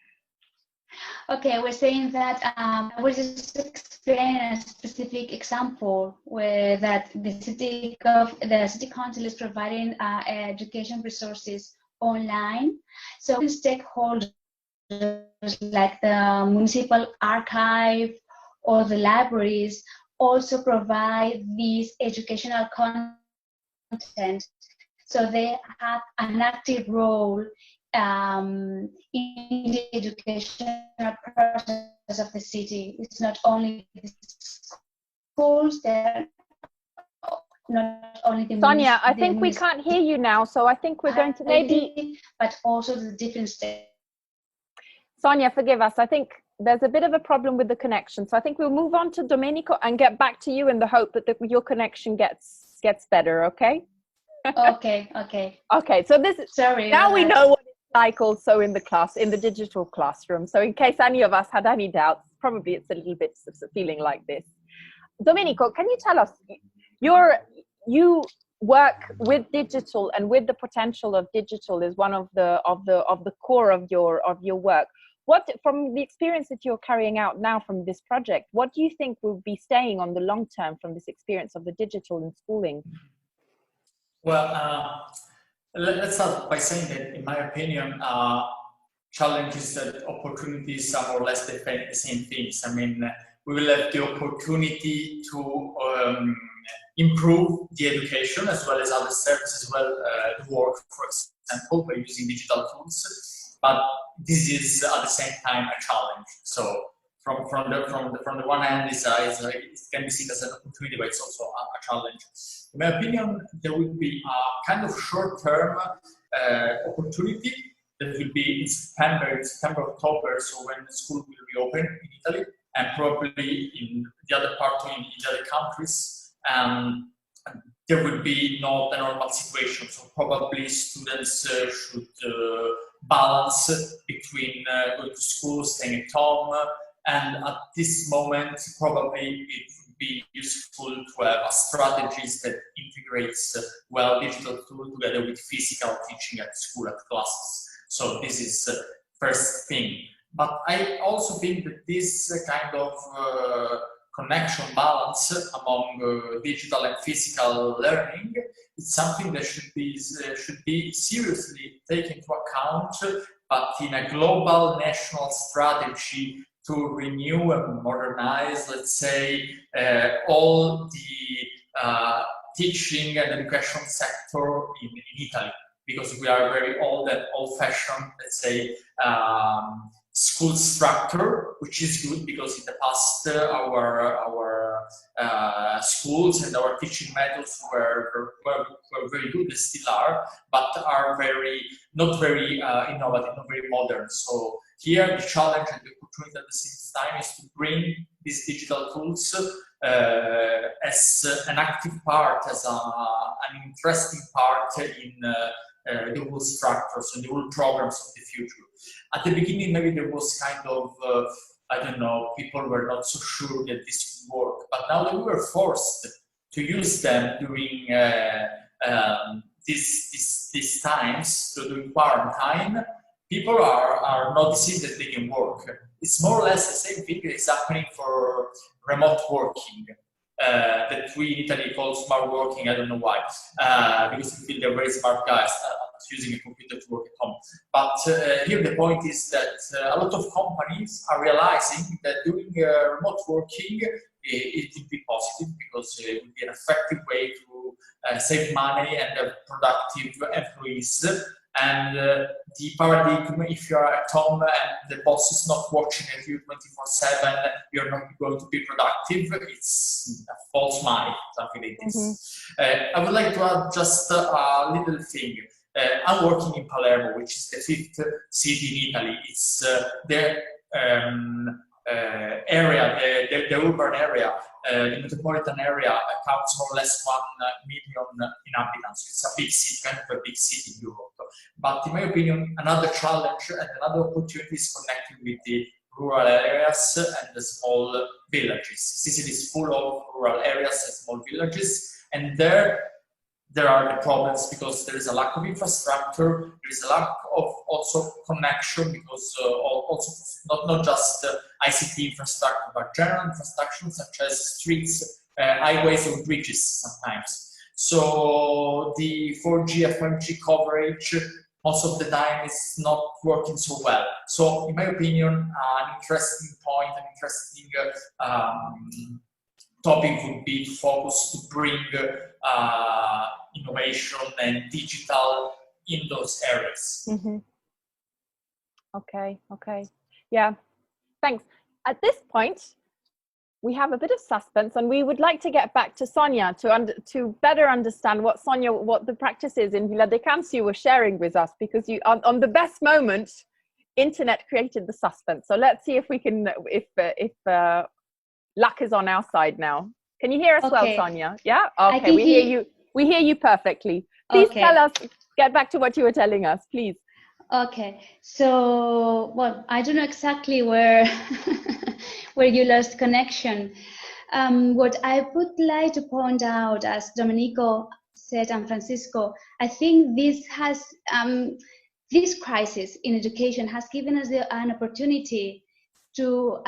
Okay, we're saying that I will just explain a specific example where that the city council is providing education resources online. So stakeholders like the municipal archive or the libraries also provide these educational content. So they have an active role in the educational process of the city. It's not only the schools, they're not only the Sonia, I think we can't hear you now, so I think we're going to maybe... But also the different states. Sonia, forgive us. I think there's a bit of a problem with the connection. So I think we'll move on to Domenico and get back to you in the hope that your connection gets better, okay? Okay. Okay, so this is... Sorry. Now we know what it's like also in the digital classroom. So in case any of us had any doubts, probably it's a little bit feeling like this. Domenico, can you tell us, you work with digital and with the potential of digital is one of the core of your work. What, from the experience that you're carrying out now from this project, what do you think will be staying on the long term from this experience of the digital in schooling? Well, let's start by saying that, in my opinion, challenges and opportunities are more or less the same things. I mean, we will have the opportunity to improve the education as well as other services, as well the work, for example, by using digital tools. But this is at the same time a challenge. So from the one hand, it can be seen as an opportunity, but it's also a challenge. In my opinion, there will be a kind of short-term opportunity that will be in September, October, so when the school will reopen in Italy, and probably in the other part in the other countries, there will be not a normal situation. So probably students should balance between going to school, staying at home, and at this moment, probably it would be useful to have a strategies that integrates well digital tool together with physical teaching at school, at classes. So this is the first thing. But I also think that this kind of connection balance among digital and physical learning is something that should be seriously taken into account, but in a global national strategy to renew and modernize, let's say, all the teaching and education sector in Italy, because we are very old-fashioned, let's say, school structure, which is good because in the past our schools and our teaching methods were very good, they still are, but are not very innovative, not very modern. So here the challenge and the opportunity at the same time is to bring these digital tools as an active part, as an interesting part in the whole structures and the whole programs of the future. At the beginning, maybe there was kind of, I don't know, people were not so sure that this would work, but now that we were forced to use them during these times, during quarantine, people are noticing that they can work. It's more or less the same thing that is happening for remote working. That we in Italy call smart working, I don't know why, because we feel they're very smart guys using a computer to work at home. But here the point is that a lot of companies are realizing that doing remote working, it would be positive because it would be an effective way to save money and have productive employees. And the paradigm, if you are at home and the boss is not watching at you 24/7, you're not going to be productive. It's a false myth, something like this. I would like to add just a little thing. I'm working in Palermo, which is the 5th city in Italy. It's the area, the urban area, the metropolitan area accounts more or less 1 million inhabitants. It's a big city, kind of a big city in Europe. But in my opinion, another challenge and another opportunity is connected with the rural areas and the small villages. Sicily is full of rural areas and small villages, and there are the problems because there is a lack of infrastructure, there is a lack of also connection because also not just ICT infrastructure, but general infrastructure such as streets, highways or bridges sometimes. So the 4G and 5G coverage most of the time is not working so well. So in my opinion, an interesting point, an interesting topic would be to focus to bring innovation and digital in those areas. Okay. Yeah, thanks. At this point, we have a bit of suspense, and we would like to get back to Sonia to better understand what the practice is in Viladecans you were sharing with us, because you on the best moment, internet created the suspense. So let's see if we can, if luck is on our side now. Can you hear us well, Sonia? Yeah. Okay, we hear you. We hear you perfectly. Please tell us. Get back to what you were telling us, please. Okay, so well, I don't know exactly where where you lost connection. What I would like to point out, as Domenico said and Francisco, I think this has this crisis in education has given us an opportunity to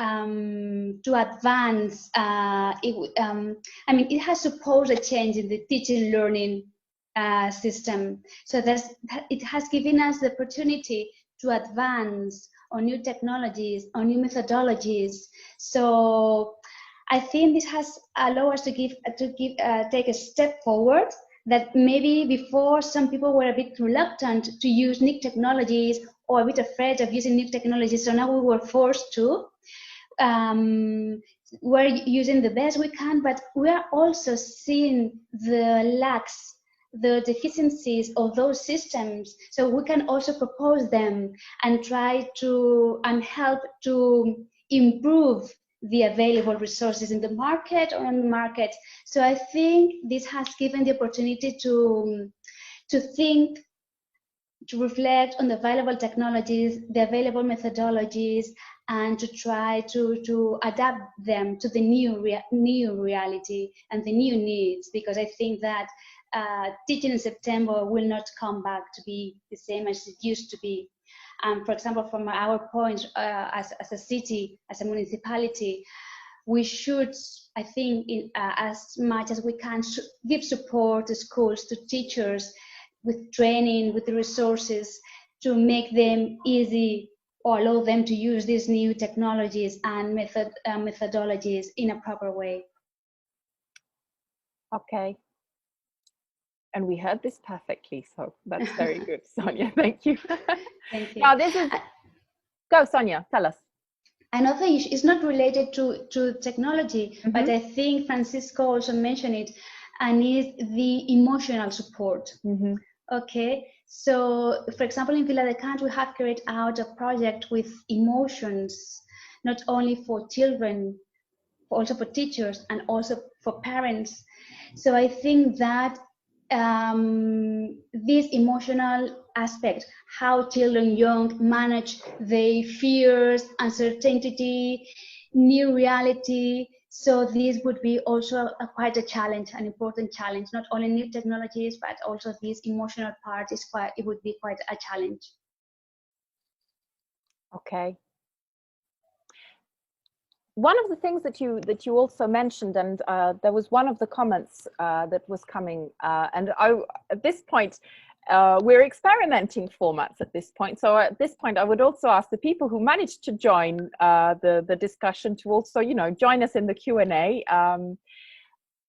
advance. I mean, it has supposed a change in the teaching learning system. So it has given us the opportunity to advance on new technologies, on new methodologies. So I think this has allowed us to take a step forward, that maybe before some people were a bit reluctant to use new technologies or a bit afraid of using new technologies. So now we were forced to. We're using the best we can, but we are also seeing the lacks, the deficiencies of those systems. So we can also propose them and try to help to improve the available resources in the market or on the market. So I think this has given the opportunity to think, to reflect on the available technologies, the available methodologies, and to try to adapt them to the new reality and the new needs, because I think that teaching in September will not come back to be the same as it used to be. For example, from our point, as a city, as a municipality, we should, I think, as much as we can, give support to schools, to teachers, with training, with the resources, to make them easy or allow them to use these new technologies and methodologies in a proper way. Okay. And we heard this perfectly, so that's very good, Sonia. Thank you. Thank you. Now, this is... Go, Sonia, tell us. Another issue is not related to technology, but I think Francisco also mentioned it, and is the emotional support. Okay, so for example, in Viladecans, we have carried out a project with emotions, not only for children, but also for teachers and also for parents. So I think that this emotional aspect, how children young manage their fears, uncertainty, new reality. So this would be also quite a challenge, an important challenge. Not only new technologies, but also this emotional part is it would be quite a challenge. Okay. One of the things that you also mentioned, and there was one of the comments that was coming, and at this point, we're experimenting formats at this point. So at this point, I would also ask the people who managed to join the discussion to also, join us in the Q&A.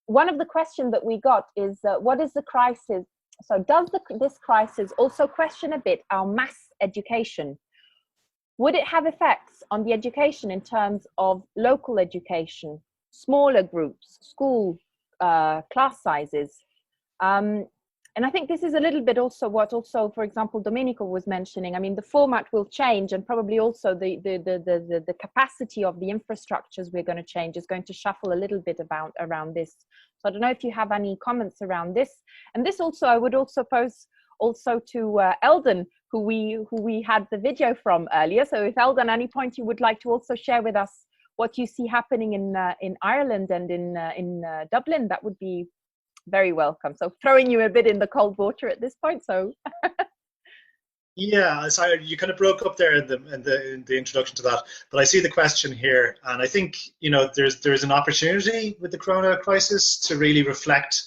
One of the questions that we got is, what is the crisis? So does this crisis also question a bit our mass education? Would it have effects on the education in terms of local education, smaller groups, school class sizes? And I think this is a little bit also what for example, Domenico was mentioning. I mean, the format will change, and probably also the capacity of the infrastructures we're going to change is going to shuffle a little bit around this. So I don't know if you have any comments around this. And this also, I would also pose also to Eldon, who we had the video from earlier. So if Eldon, at any point you would like to also share with us what you see happening in Ireland and in Dublin, that would be very welcome. So throwing you a bit in the cold water at this point. So yeah, sorry, you kind of broke up there in the introduction to that, but I see the question here, and I think there's an opportunity with the Corona crisis to really reflect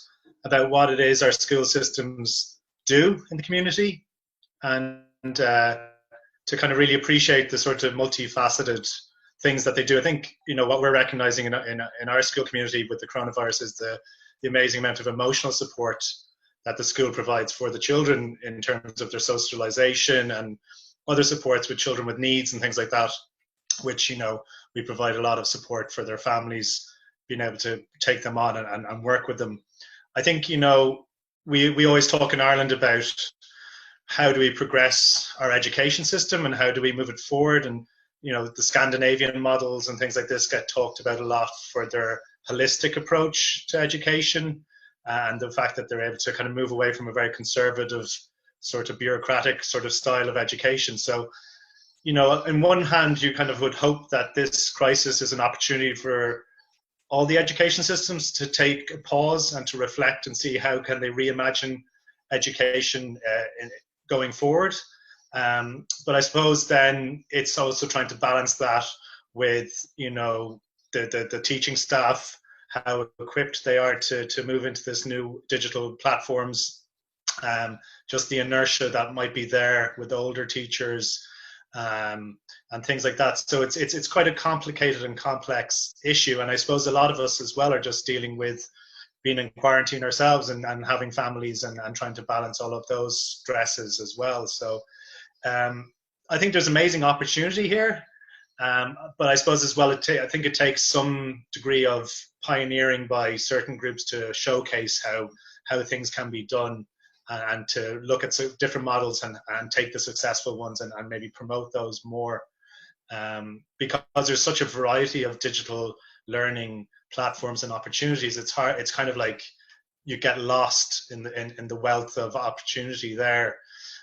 about what it is our school systems do in the community, and to kind of really appreciate the sort of multifaceted things that they do. I think what we're recognizing in our school community with the coronavirus is the amazing amount of emotional support that the school provides for the children in terms of their socialization and other supports with children with needs and things like that, which we provide a lot of support for their families, being able to take them on and work with them. I think we always talk in Ireland about how do we progress our education system and how do we move it forward, and the Scandinavian models and things like this get talked about a lot for their holistic approach to education, and the fact that they're able to kind of move away from a very conservative sort of bureaucratic sort of style of education. So in one hand you kind of would hope that this crisis is an opportunity for all the education systems to take a pause and to reflect and see how can they reimagine education going forward. But I suppose then it's also trying to balance that with the teaching staff, how equipped they are to move into this new digital platforms, just the inertia that might be there with older teachers, and things like that. So it's quite a complicated and complex issue, and I suppose a lot of us as well are just dealing with being in quarantine ourselves and having families and trying to balance all of those stresses as well. So I think there's amazing opportunity here, but I suppose as well, I think it takes some degree of pioneering by certain groups to showcase how things can be done, and to look at different models and take the successful ones and maybe promote those more, because there's such a variety of digital learning platforms and opportunities. It's hard. It's kind of like you get lost in the wealth of opportunity there.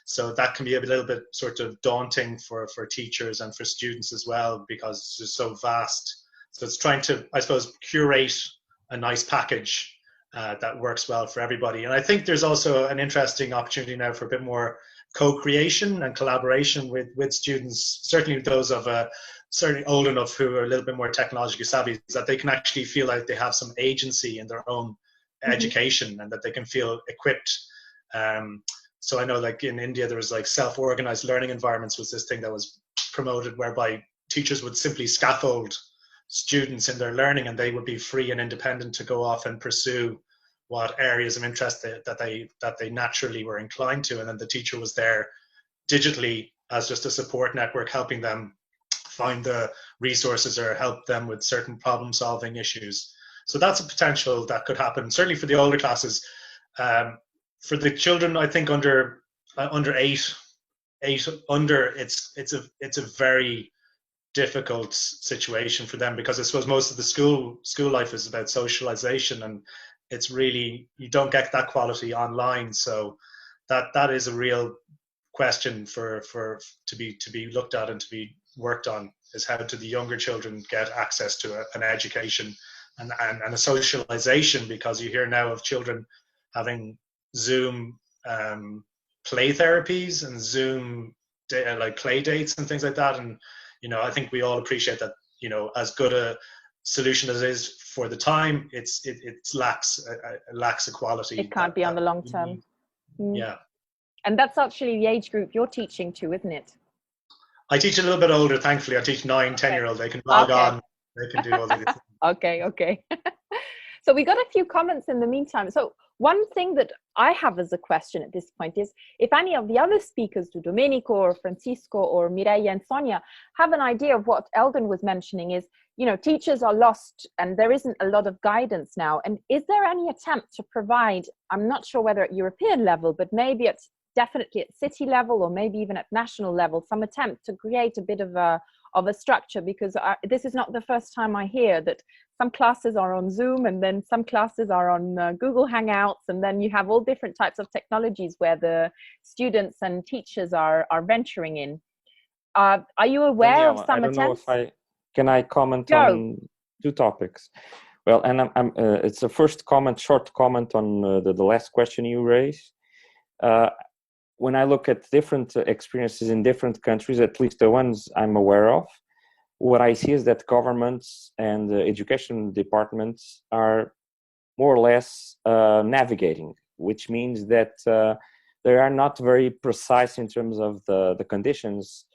So that can be a little bit sort of daunting for teachers and for students as well, because it's just so vast. So it's trying to, I suppose, curate a nice package that works well for everybody. And I think there's also an interesting opportunity now for a bit more co-creation and collaboration with students, certainly those of certainly old enough who are a little bit more technologically savvy, that they can actually feel like they have some agency in their own education, and that they can feel equipped. So I know, like in India, there was like self-organized learning environments was this thing that was promoted, whereby teachers would simply scaffold students in their learning, and they would be free and independent to go off and pursue what areas of interest that they naturally were inclined to, and then the teacher was there digitally as just a support network, helping them find the resources or help them with certain problem solving issues. So that's a potential that could happen, certainly for the older classes. For the children, I think under 8 under, it's a very difficult situation for them, because I suppose most of the school life is about socialization, and it's really, you don't get that quality online. So that is a real question to be looked at and to be worked on, is how do the younger children get access to an education and a socialization, because you hear now of children having Zoom play therapies and Zoom like play dates and things like that. And I think we all appreciate that, as good a solution as it is for the time, it lacks a quality. It can't be on the long term. Yeah. And that's actually the age group you're teaching to, isn't it? I teach a little bit older, thankfully. I teach 9, 10-year-old. They can log on. They can do all these things. Okay. So we got a few comments in the meantime. So one thing that I have as a question at this point is, if any of the other speakers, to Domenico or Francisco or Mireia and Sonia, have an idea of what Eldon was mentioning, is, teachers are lost and there isn't a lot of guidance now. And is there any attempt to provide, I'm not sure whether at European level, but maybe definitely at city level, or maybe even at national level, some attempt to create a bit of a structure? Because this is not the first time I hear that some classes are on Zoom, and then some classes are on Google Hangouts, and then you have all different types of technologies where the students and teachers are venturing in. Are you aware of some attempts? Can I comment on two topics? Well, and it's a short comment on the last question you raised. When I look at different experiences in different countries, at least the ones I'm aware of, what I see is that governments and education departments are more or less navigating, which means that they are not very precise in terms of the conditions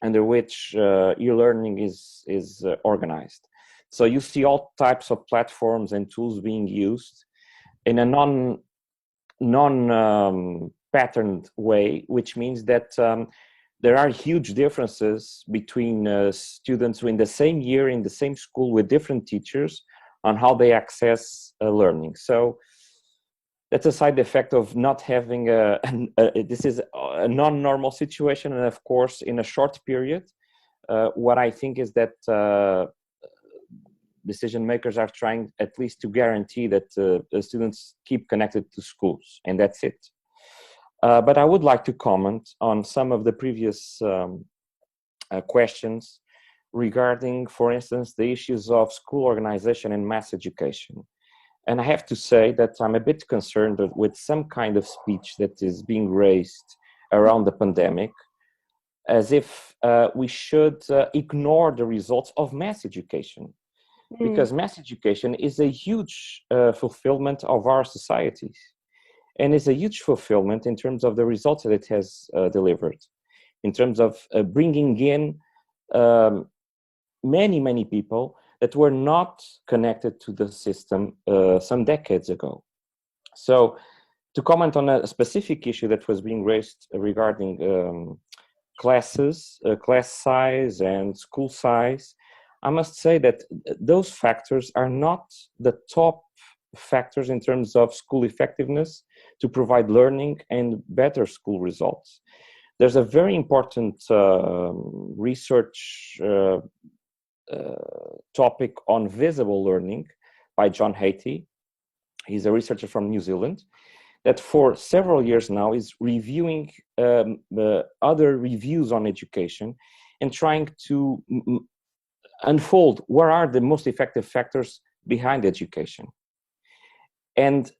under which e-learning is organized. So you see all types of platforms and tools being used in a non-patterned way, which means that there are huge differences between students who in the same year in the same school with different teachers on how they access learning. So that's a side effect of not having this is a non-normal situation. And of course, in a short period, what I think is that decision makers are trying at least to guarantee that the students keep connected to schools, and that's it. But I would like to comment on some of the previous questions regarding, for instance, the issues of school organization and mass education. And I have to say that I'm a bit concerned with some kind of speech that is being raised around the pandemic, as if we should ignore the results of mass education. Because mass education is a huge fulfillment of our societies. and is a huge fulfillment in terms of the results that it has delivered, in terms of bringing in many people that were not connected to the system some decades ago. So to comment on a specific issue that was being raised regarding classes, class size and school size, I must say that those factors are not the top factors in terms of school effectiveness to provide learning and better school results. There's a very important research topic on visible learning by John Hatie. He's a researcher from New Zealand that for several years now is reviewing other reviews on education and trying to unfold what are the most effective factors behind education. And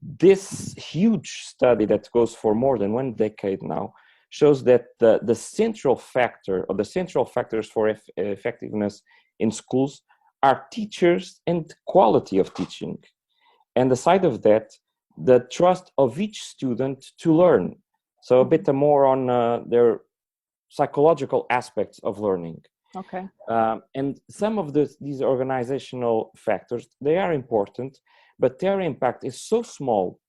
this huge study that goes for more than 1 decade now shows that the central factor, or the central factors for effectiveness in schools, are teachers and quality of teaching. And aside of that, the trust of each student to learn. So a bit more on their psychological aspects of learning. Okay. And some of these organizational factors, they are important, but their impact is so small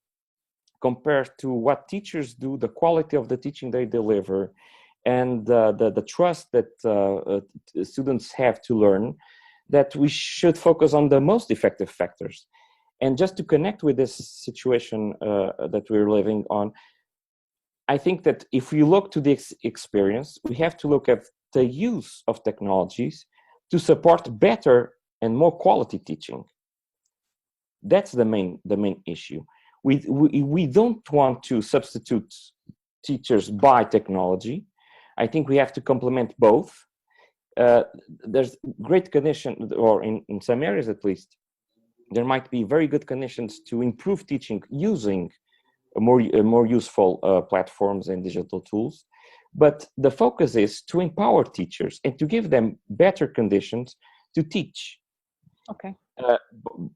compared to what teachers do, the quality of the teaching they deliver, and the trust that students have to learn, that we should focus on the most effective factors. And just to connect with this situation that we're living on, I think that if we look to the experience, we have to look at the use of technologies to support better and more quality teaching. That's the main issue. We don't want to substitute teachers by technology. I think we have to complement both. There's great conditions, or in some areas at least, there might be very good conditions to improve teaching using more useful platforms and digital tools. But the focus is to empower teachers and to give them better conditions to teach. Okay.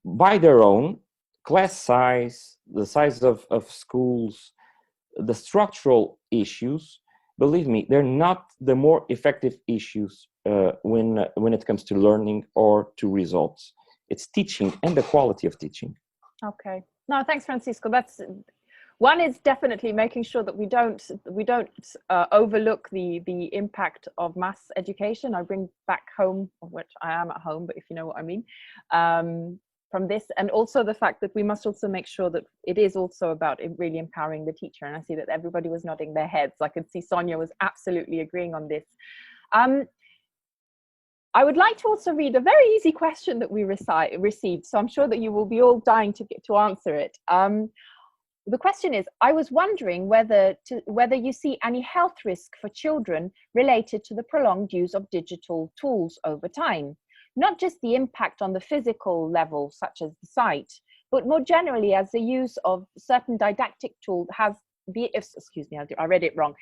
By their own, class size, the size of schools, the structural issues, believe me, they're not the more effective issues when it comes to learning or to results. It's teaching and the quality of teaching. Okay. No, thanks, Francisco. That's one, is definitely making sure that we don't overlook the impact of mass education. I bring back home, of which I am at home, but if you know what I mean, from this, and also the fact that we must also make sure that it is also about really empowering the teacher. And I see that everybody was nodding their heads. I could see Sonia was absolutely agreeing on this. I would like to also read a very easy question that we received, so I'm sure that you will be all dying to answer it. The question is, I was wondering whether you see any health risk for children related to the prolonged use of digital tools over time. Not just the impact on the physical level, such as the sight, but more generally as the use of certain didactic tools has, excuse me, I read it wrong.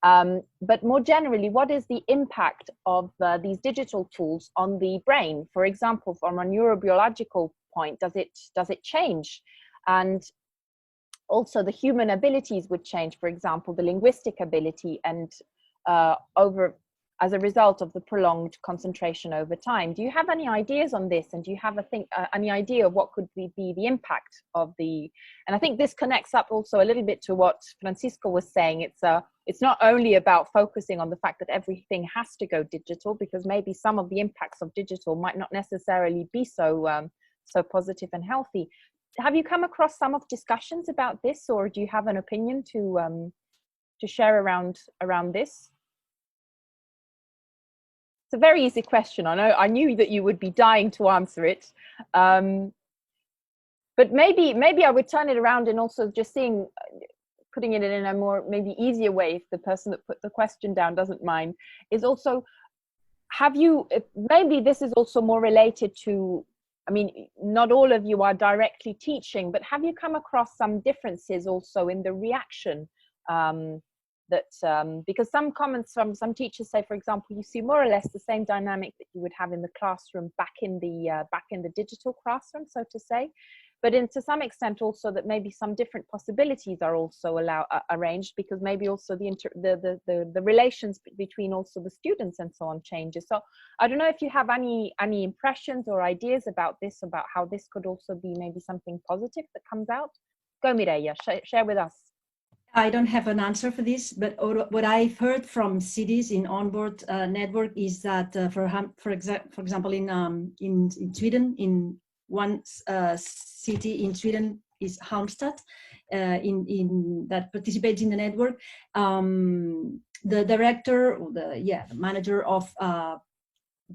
But more generally, what is the impact of these digital tools on the brain? For example, from a neurobiological point, does it change? And also the human abilities would change, for example, the linguistic ability, and as a result of the prolonged concentration over time. Do you have any ideas on this? And do you have any idea of what could be the impact of the, and I think this connects up also a little bit to what Francisco was saying. It's not only about focusing on the fact that everything has to go digital, because maybe some of the impacts of digital might not necessarily be so positive and healthy. Have you come across some of discussions about this, or do you have an opinion to share around this? It's a very easy question. I knew that you would be dying to answer it, but maybe I would turn it around and also just putting it in a more maybe easier way, if the person that put the question down doesn't mind, is also, maybe this is also more related to, I mean, not all of you are directly teaching, but have you come across some differences also in the reaction? Because some comments from some teachers say, for example, you see more or less the same dynamic that you would have in the classroom back in the digital classroom, so to say. but to some extent also that maybe some different possibilities are also arranged, because maybe also the relations between also the students and so on changes. So I don't know if you have any impressions or ideas about this, about how this could also be maybe something positive that comes out. Go, Mireia, share with us. I don't have an answer for this, but what I've heard from cities in onboard network is that, for example, in Sweden, in one city in Sweden is Halmstad, in that participates in the network. The director, or the manager of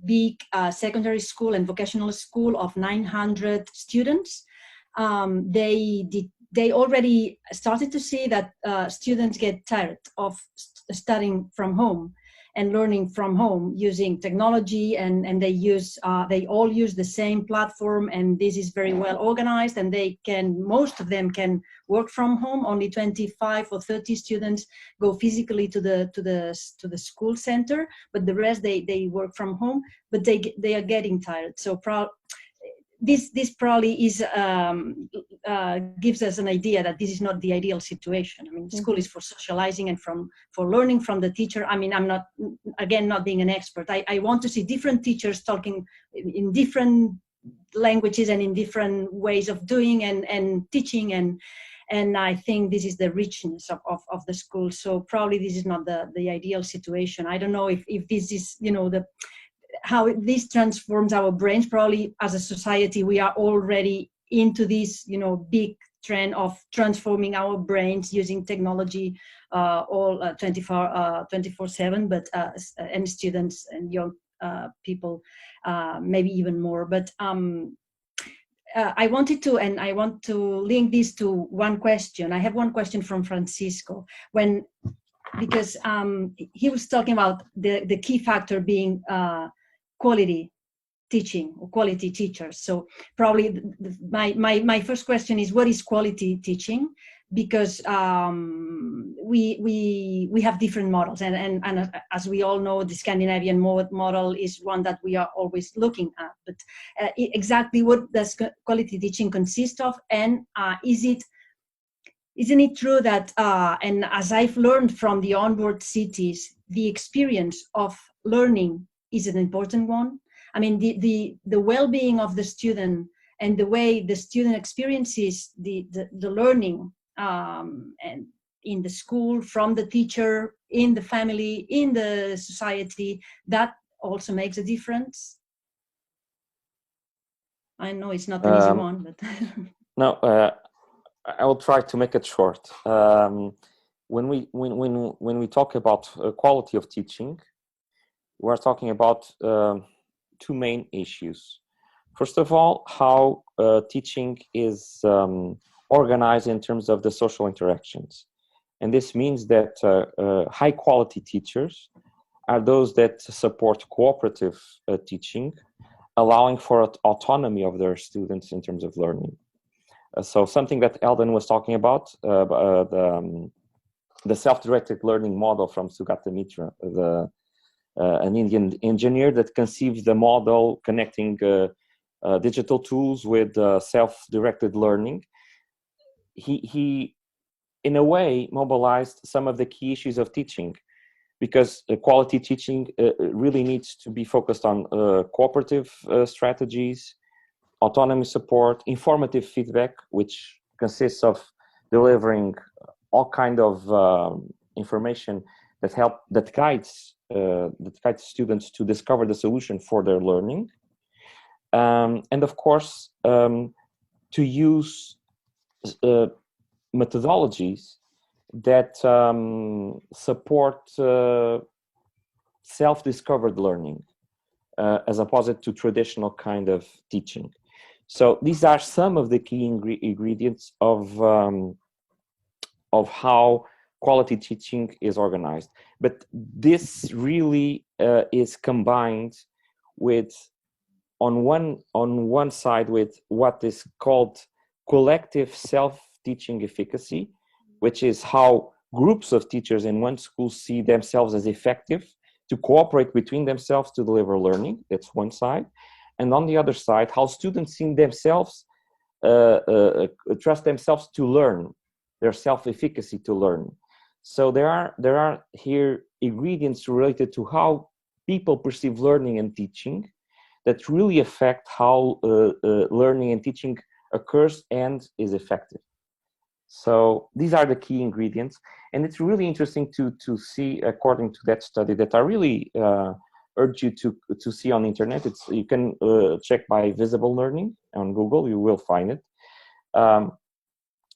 big secondary school and vocational school of 900 students, they already started to see that students get tired of studying from home and learning from home using technology, and they all use the same platform, and this is very well organized, and most of them can work from home. Only 25 or 30 students go physically to the school center, but the rest they work from home, but they are getting tired. So this probably is gives us an idea that this is not the ideal situation. I mean, school is for socializing and for learning from the teacher. I mean, I'm not being an expert. I want to see different teachers talking in different languages and in different ways of doing and teaching, and I think this is the richness of the school. So probably this is not the ideal situation. I don't know if this is, how this transforms our brains. Probably as a society, we are already into this, big trend of transforming our brains using technology all 24/7, but and students and young people maybe even more. But I want to link this to one question. I have one question from Francisco, because he was talking about the key factor being quality teaching or quality teachers. So probably my first question is, what is quality teaching? Because we have different models, and as we all know, the Scandinavian model is one that we are always looking at. But exactly what does quality teaching consist of, and isn't it true that, and as I've learned from the onboard cities, the experience of learning is an important one? I mean, the well-being of the student and the way the student experiences the learning, and in the school, from the teacher, in the family, in the society, that also makes a difference. I know it's not an easy one, but no, I will try to make it short. When we talk about quality of teaching, we're talking about two main issues. First of all, how teaching is organized in terms of the social interactions. And this means that high quality teachers are those that support cooperative teaching, allowing for autonomy of their students in terms of learning. So something that Eldon was talking about, the self-directed learning model from Sugata Mitra, an Indian engineer that conceived the model connecting digital tools with self-directed learning. He, in a way, mobilized some of the key issues of teaching, because quality teaching really needs to be focused on cooperative strategies, autonomy support, informative feedback, which consists of delivering all kind of information that guides students to discover the solution for their learning, and of course to use methodologies that support self-discovered learning as opposed to traditional kind of teaching. So these are some of the key ingredients of how quality teaching is organized. But this really is combined with, on one side, with what is called collective self-teaching efficacy, which is how groups of teachers in one school see themselves as effective to cooperate between themselves to deliver learning. That's one side. And on the other side, how students see themselves trust themselves to learn, their self-efficacy to learn. So there are here ingredients related to how people perceive learning and teaching that really affect how learning and teaching occurs and is effective. So these are the key ingredients, and it's really interesting to see, according to that study, that I really urge you to see on the internet. You can check by Visible Learning on Google. You will find it.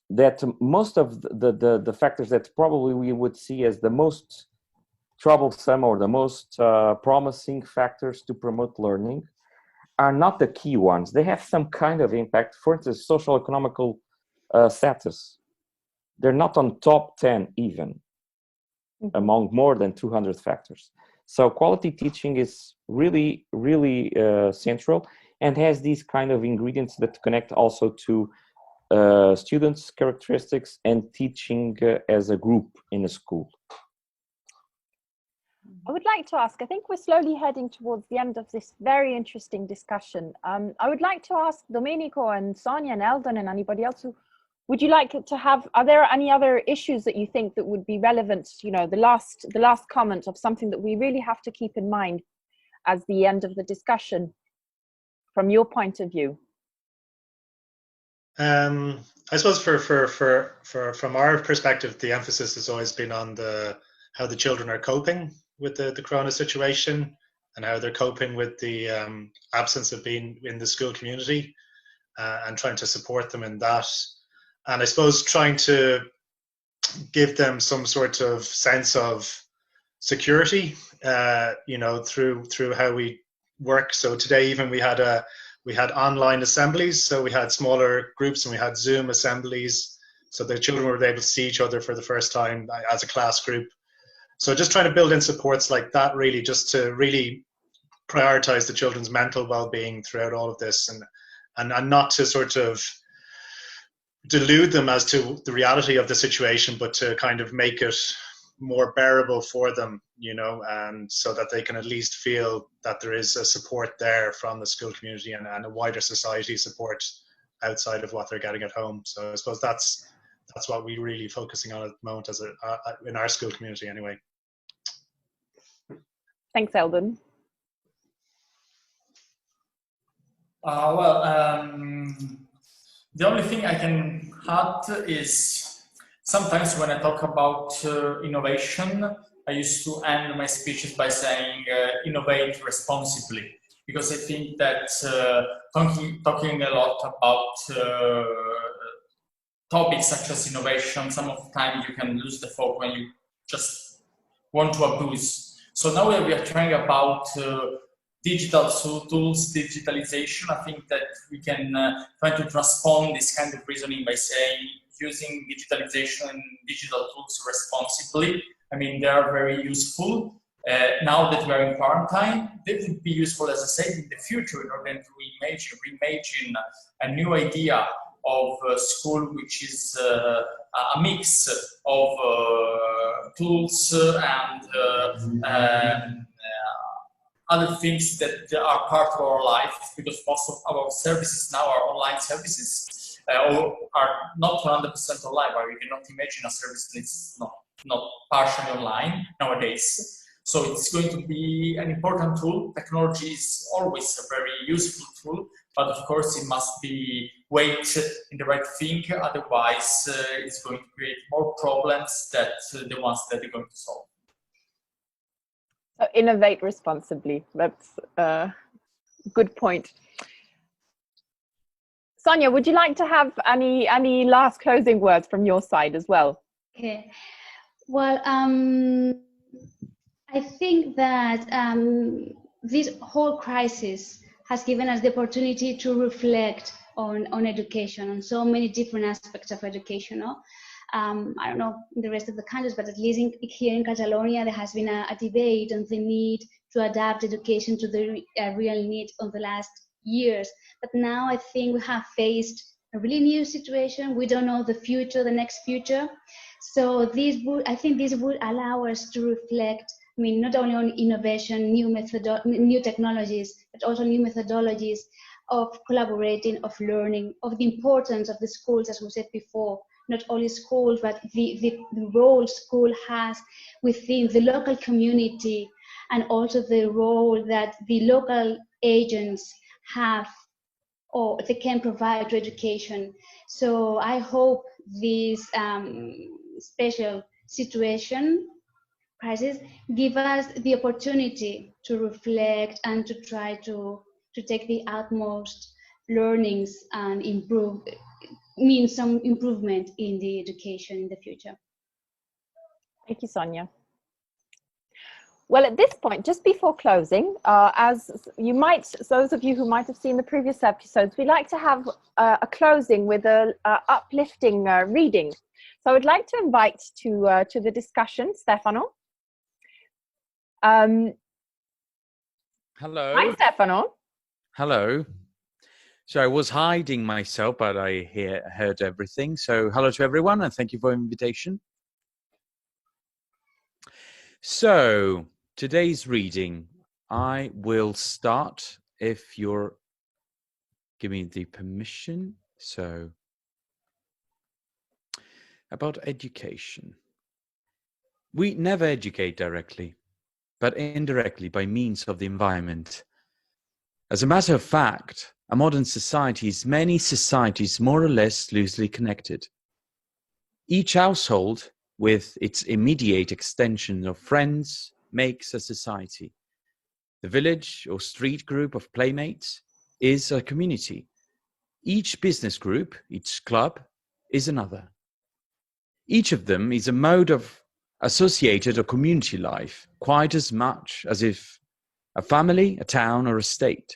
That most of the factors that probably we would see as the most troublesome or the most promising factors to promote learning are not the key ones. They have some kind of impact. For instance, social economical status. They're not on top 10 even among more than 200 factors. So quality teaching is really, really central and has these kind of ingredients that connect also to students' characteristics and teaching as a group in a school. I would like to ask, I think we're slowly heading towards the end of this very interesting discussion. I would like to ask Domenico and Sonia and Eldon and anybody else who, would you like to have, are there any other issues that you think that would be relevant, you know, the last comment of something that we really have to keep in mind as the end of the discussion from your point of view? I suppose from our perspective, the emphasis has always been on how the children are coping with the corona situation and how they're coping with the absence of being in the school community and trying to support them in that. And I suppose trying to give them some sort of sense of security, you know, through how we work. So today even we had online assemblies, so we had smaller groups and we had Zoom assemblies, so the children were able to see each other for the first time as a class group. So just trying to build in supports like that, really, just to really prioritize the children's mental well-being throughout all of this, and not to sort of delude them as to the reality of the situation, but to kind of make it more bearable for them, you know, and so that they can at least feel that there is a support there from the school community and a wider society support outside of what they're getting at home. So I suppose that's what we're really focusing on at the moment as in our school community anyway. Thanks, Eldon. The only thing I can add is sometimes when I talk about innovation, I used to end my speeches by saying innovate responsibly, because I think that talking a lot about topics such as innovation, some of the time you can lose the focus when you just want to abuse. So now we are trying about digital tools, digitalization. I think that we can try to transform this kind of reasoning by saying using digitalization and digital tools responsibly. I mean, they are very useful. Now that we are in quarantine, they would be useful, as I said, in the future in order to reimagine a new idea of school, which is a mix of tools and other things that are part of our life, because most of our services now are online services, or are not 100% online, where you cannot imagine a service that is not partially online nowadays. So it's going to be an important tool. Technology is always a very useful tool, but of course it must be weighed in the right thing, otherwise it's going to create more problems than the ones that they're going to solve. Innovate responsibly. That's a good point. Sonia, would you like to have any last closing words from your side as well? Okay. Well, I think that this whole crisis has given us the opportunity to reflect on education, on so many different aspects of education. I don't know in the rest of the countries, but at least here in Catalonia, there has been a debate on the need to adapt education to the real need of the last years. But now I think we have faced a really new situation. We don't know the future, the next future. So I think this would allow us to reflect, I mean, not only on innovation, new technologies, but also new methodologies of collaborating, of learning, of the importance of the schools, as we said before, not only schools, but the role school has within the local community, and also the role that the local agents have or they can provide to education. So I hope this special situation, crisis, give us the opportunity to reflect and to try to take the utmost learnings and mean some improvement in the education in the future. Thank you, Sonia. Well, at this point, just before closing, as you might, those of you who might have seen the previous episodes, we like to have a closing with a uplifting reading. So I'd like to invite to the discussion, Stefano. Hello. Hi, Stefano. Hello. So I was hiding myself, but I heard everything. So hello to everyone, and thank you for the invitation. So today's reading, I will start if you're give me the permission. So about education. We never educate directly, but indirectly by means of the environment. As a matter of fact, a modern society is many societies more or less loosely connected. Each household, with its immediate extension of friends, makes a society. The village or street group of playmates is a community. Each business group, each club, is another. Each of them is a mode of associated or community life, quite as much as if a family, a town, or a state.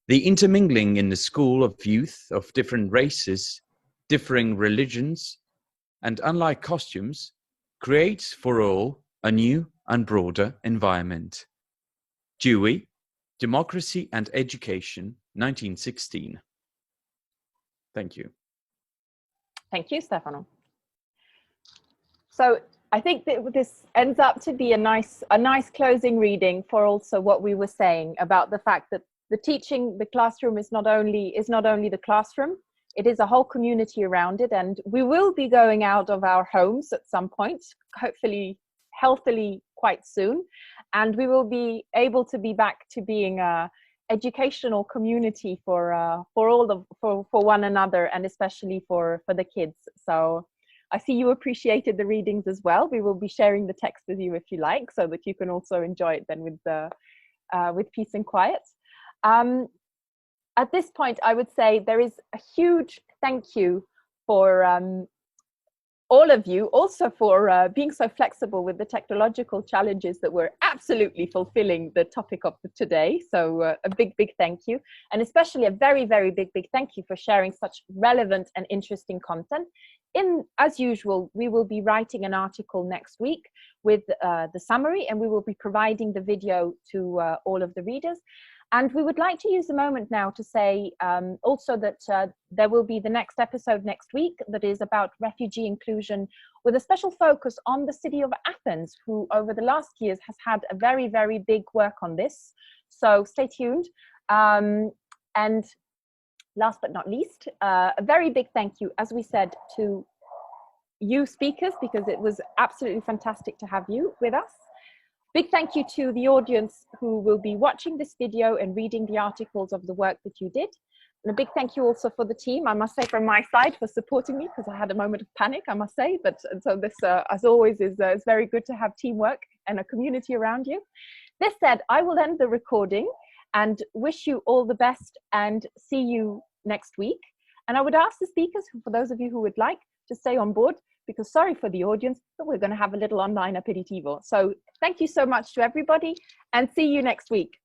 The intermingling in the school of youth of different races, differing religions, and unlike costumes, creates for all a new and broader environment. Dewey, Democracy and Education, 1916. Thank you. Thank you, Stefano. So I think that this ends up to be a nice closing reading for also what we were saying about the fact that the classroom is not only the classroom, it is a whole community around it, and we will be going out of our homes at some point, hopefully healthily quite soon, and we will be able to be back to being a educational community for one another, and especially for the kids. So I see you appreciated the readings as well. We will be sharing the text with you if you like, so that you can also enjoy it then with peace and quiet. At this point, I would say there is a huge thank you for all of you, also for being so flexible with the technological challenges that were absolutely fulfilling the topic of today. So a big thank you, and especially a very big thank you for sharing such relevant and interesting content. As usual, we will be writing an article next week with the summary, and we will be providing the video to all of the readers. And we would like to use a moment now to say also that there will be the next episode next week that is about refugee inclusion, with a special focus on the city of Athens, who over the last years has had a very big work on this. So stay tuned. And last but not least, a very big thank you, as we said, to you speakers, because it was absolutely fantastic to have you with us. Big thank you to the audience who will be watching this video and reading the articles of the work that you did. And a big thank you also for the team, I must say, from my side, for supporting me, because I had a moment of panic, I must say. But so this, as always, is very good to have teamwork and a community around you. This said, I will end the recording and wish you all the best and see you next week. And I would ask the speakers, for those of you who would like, to stay on board, because sorry for the audience, but we're going to have a little online aperitivo. So thank you so much to everybody, and see you next week.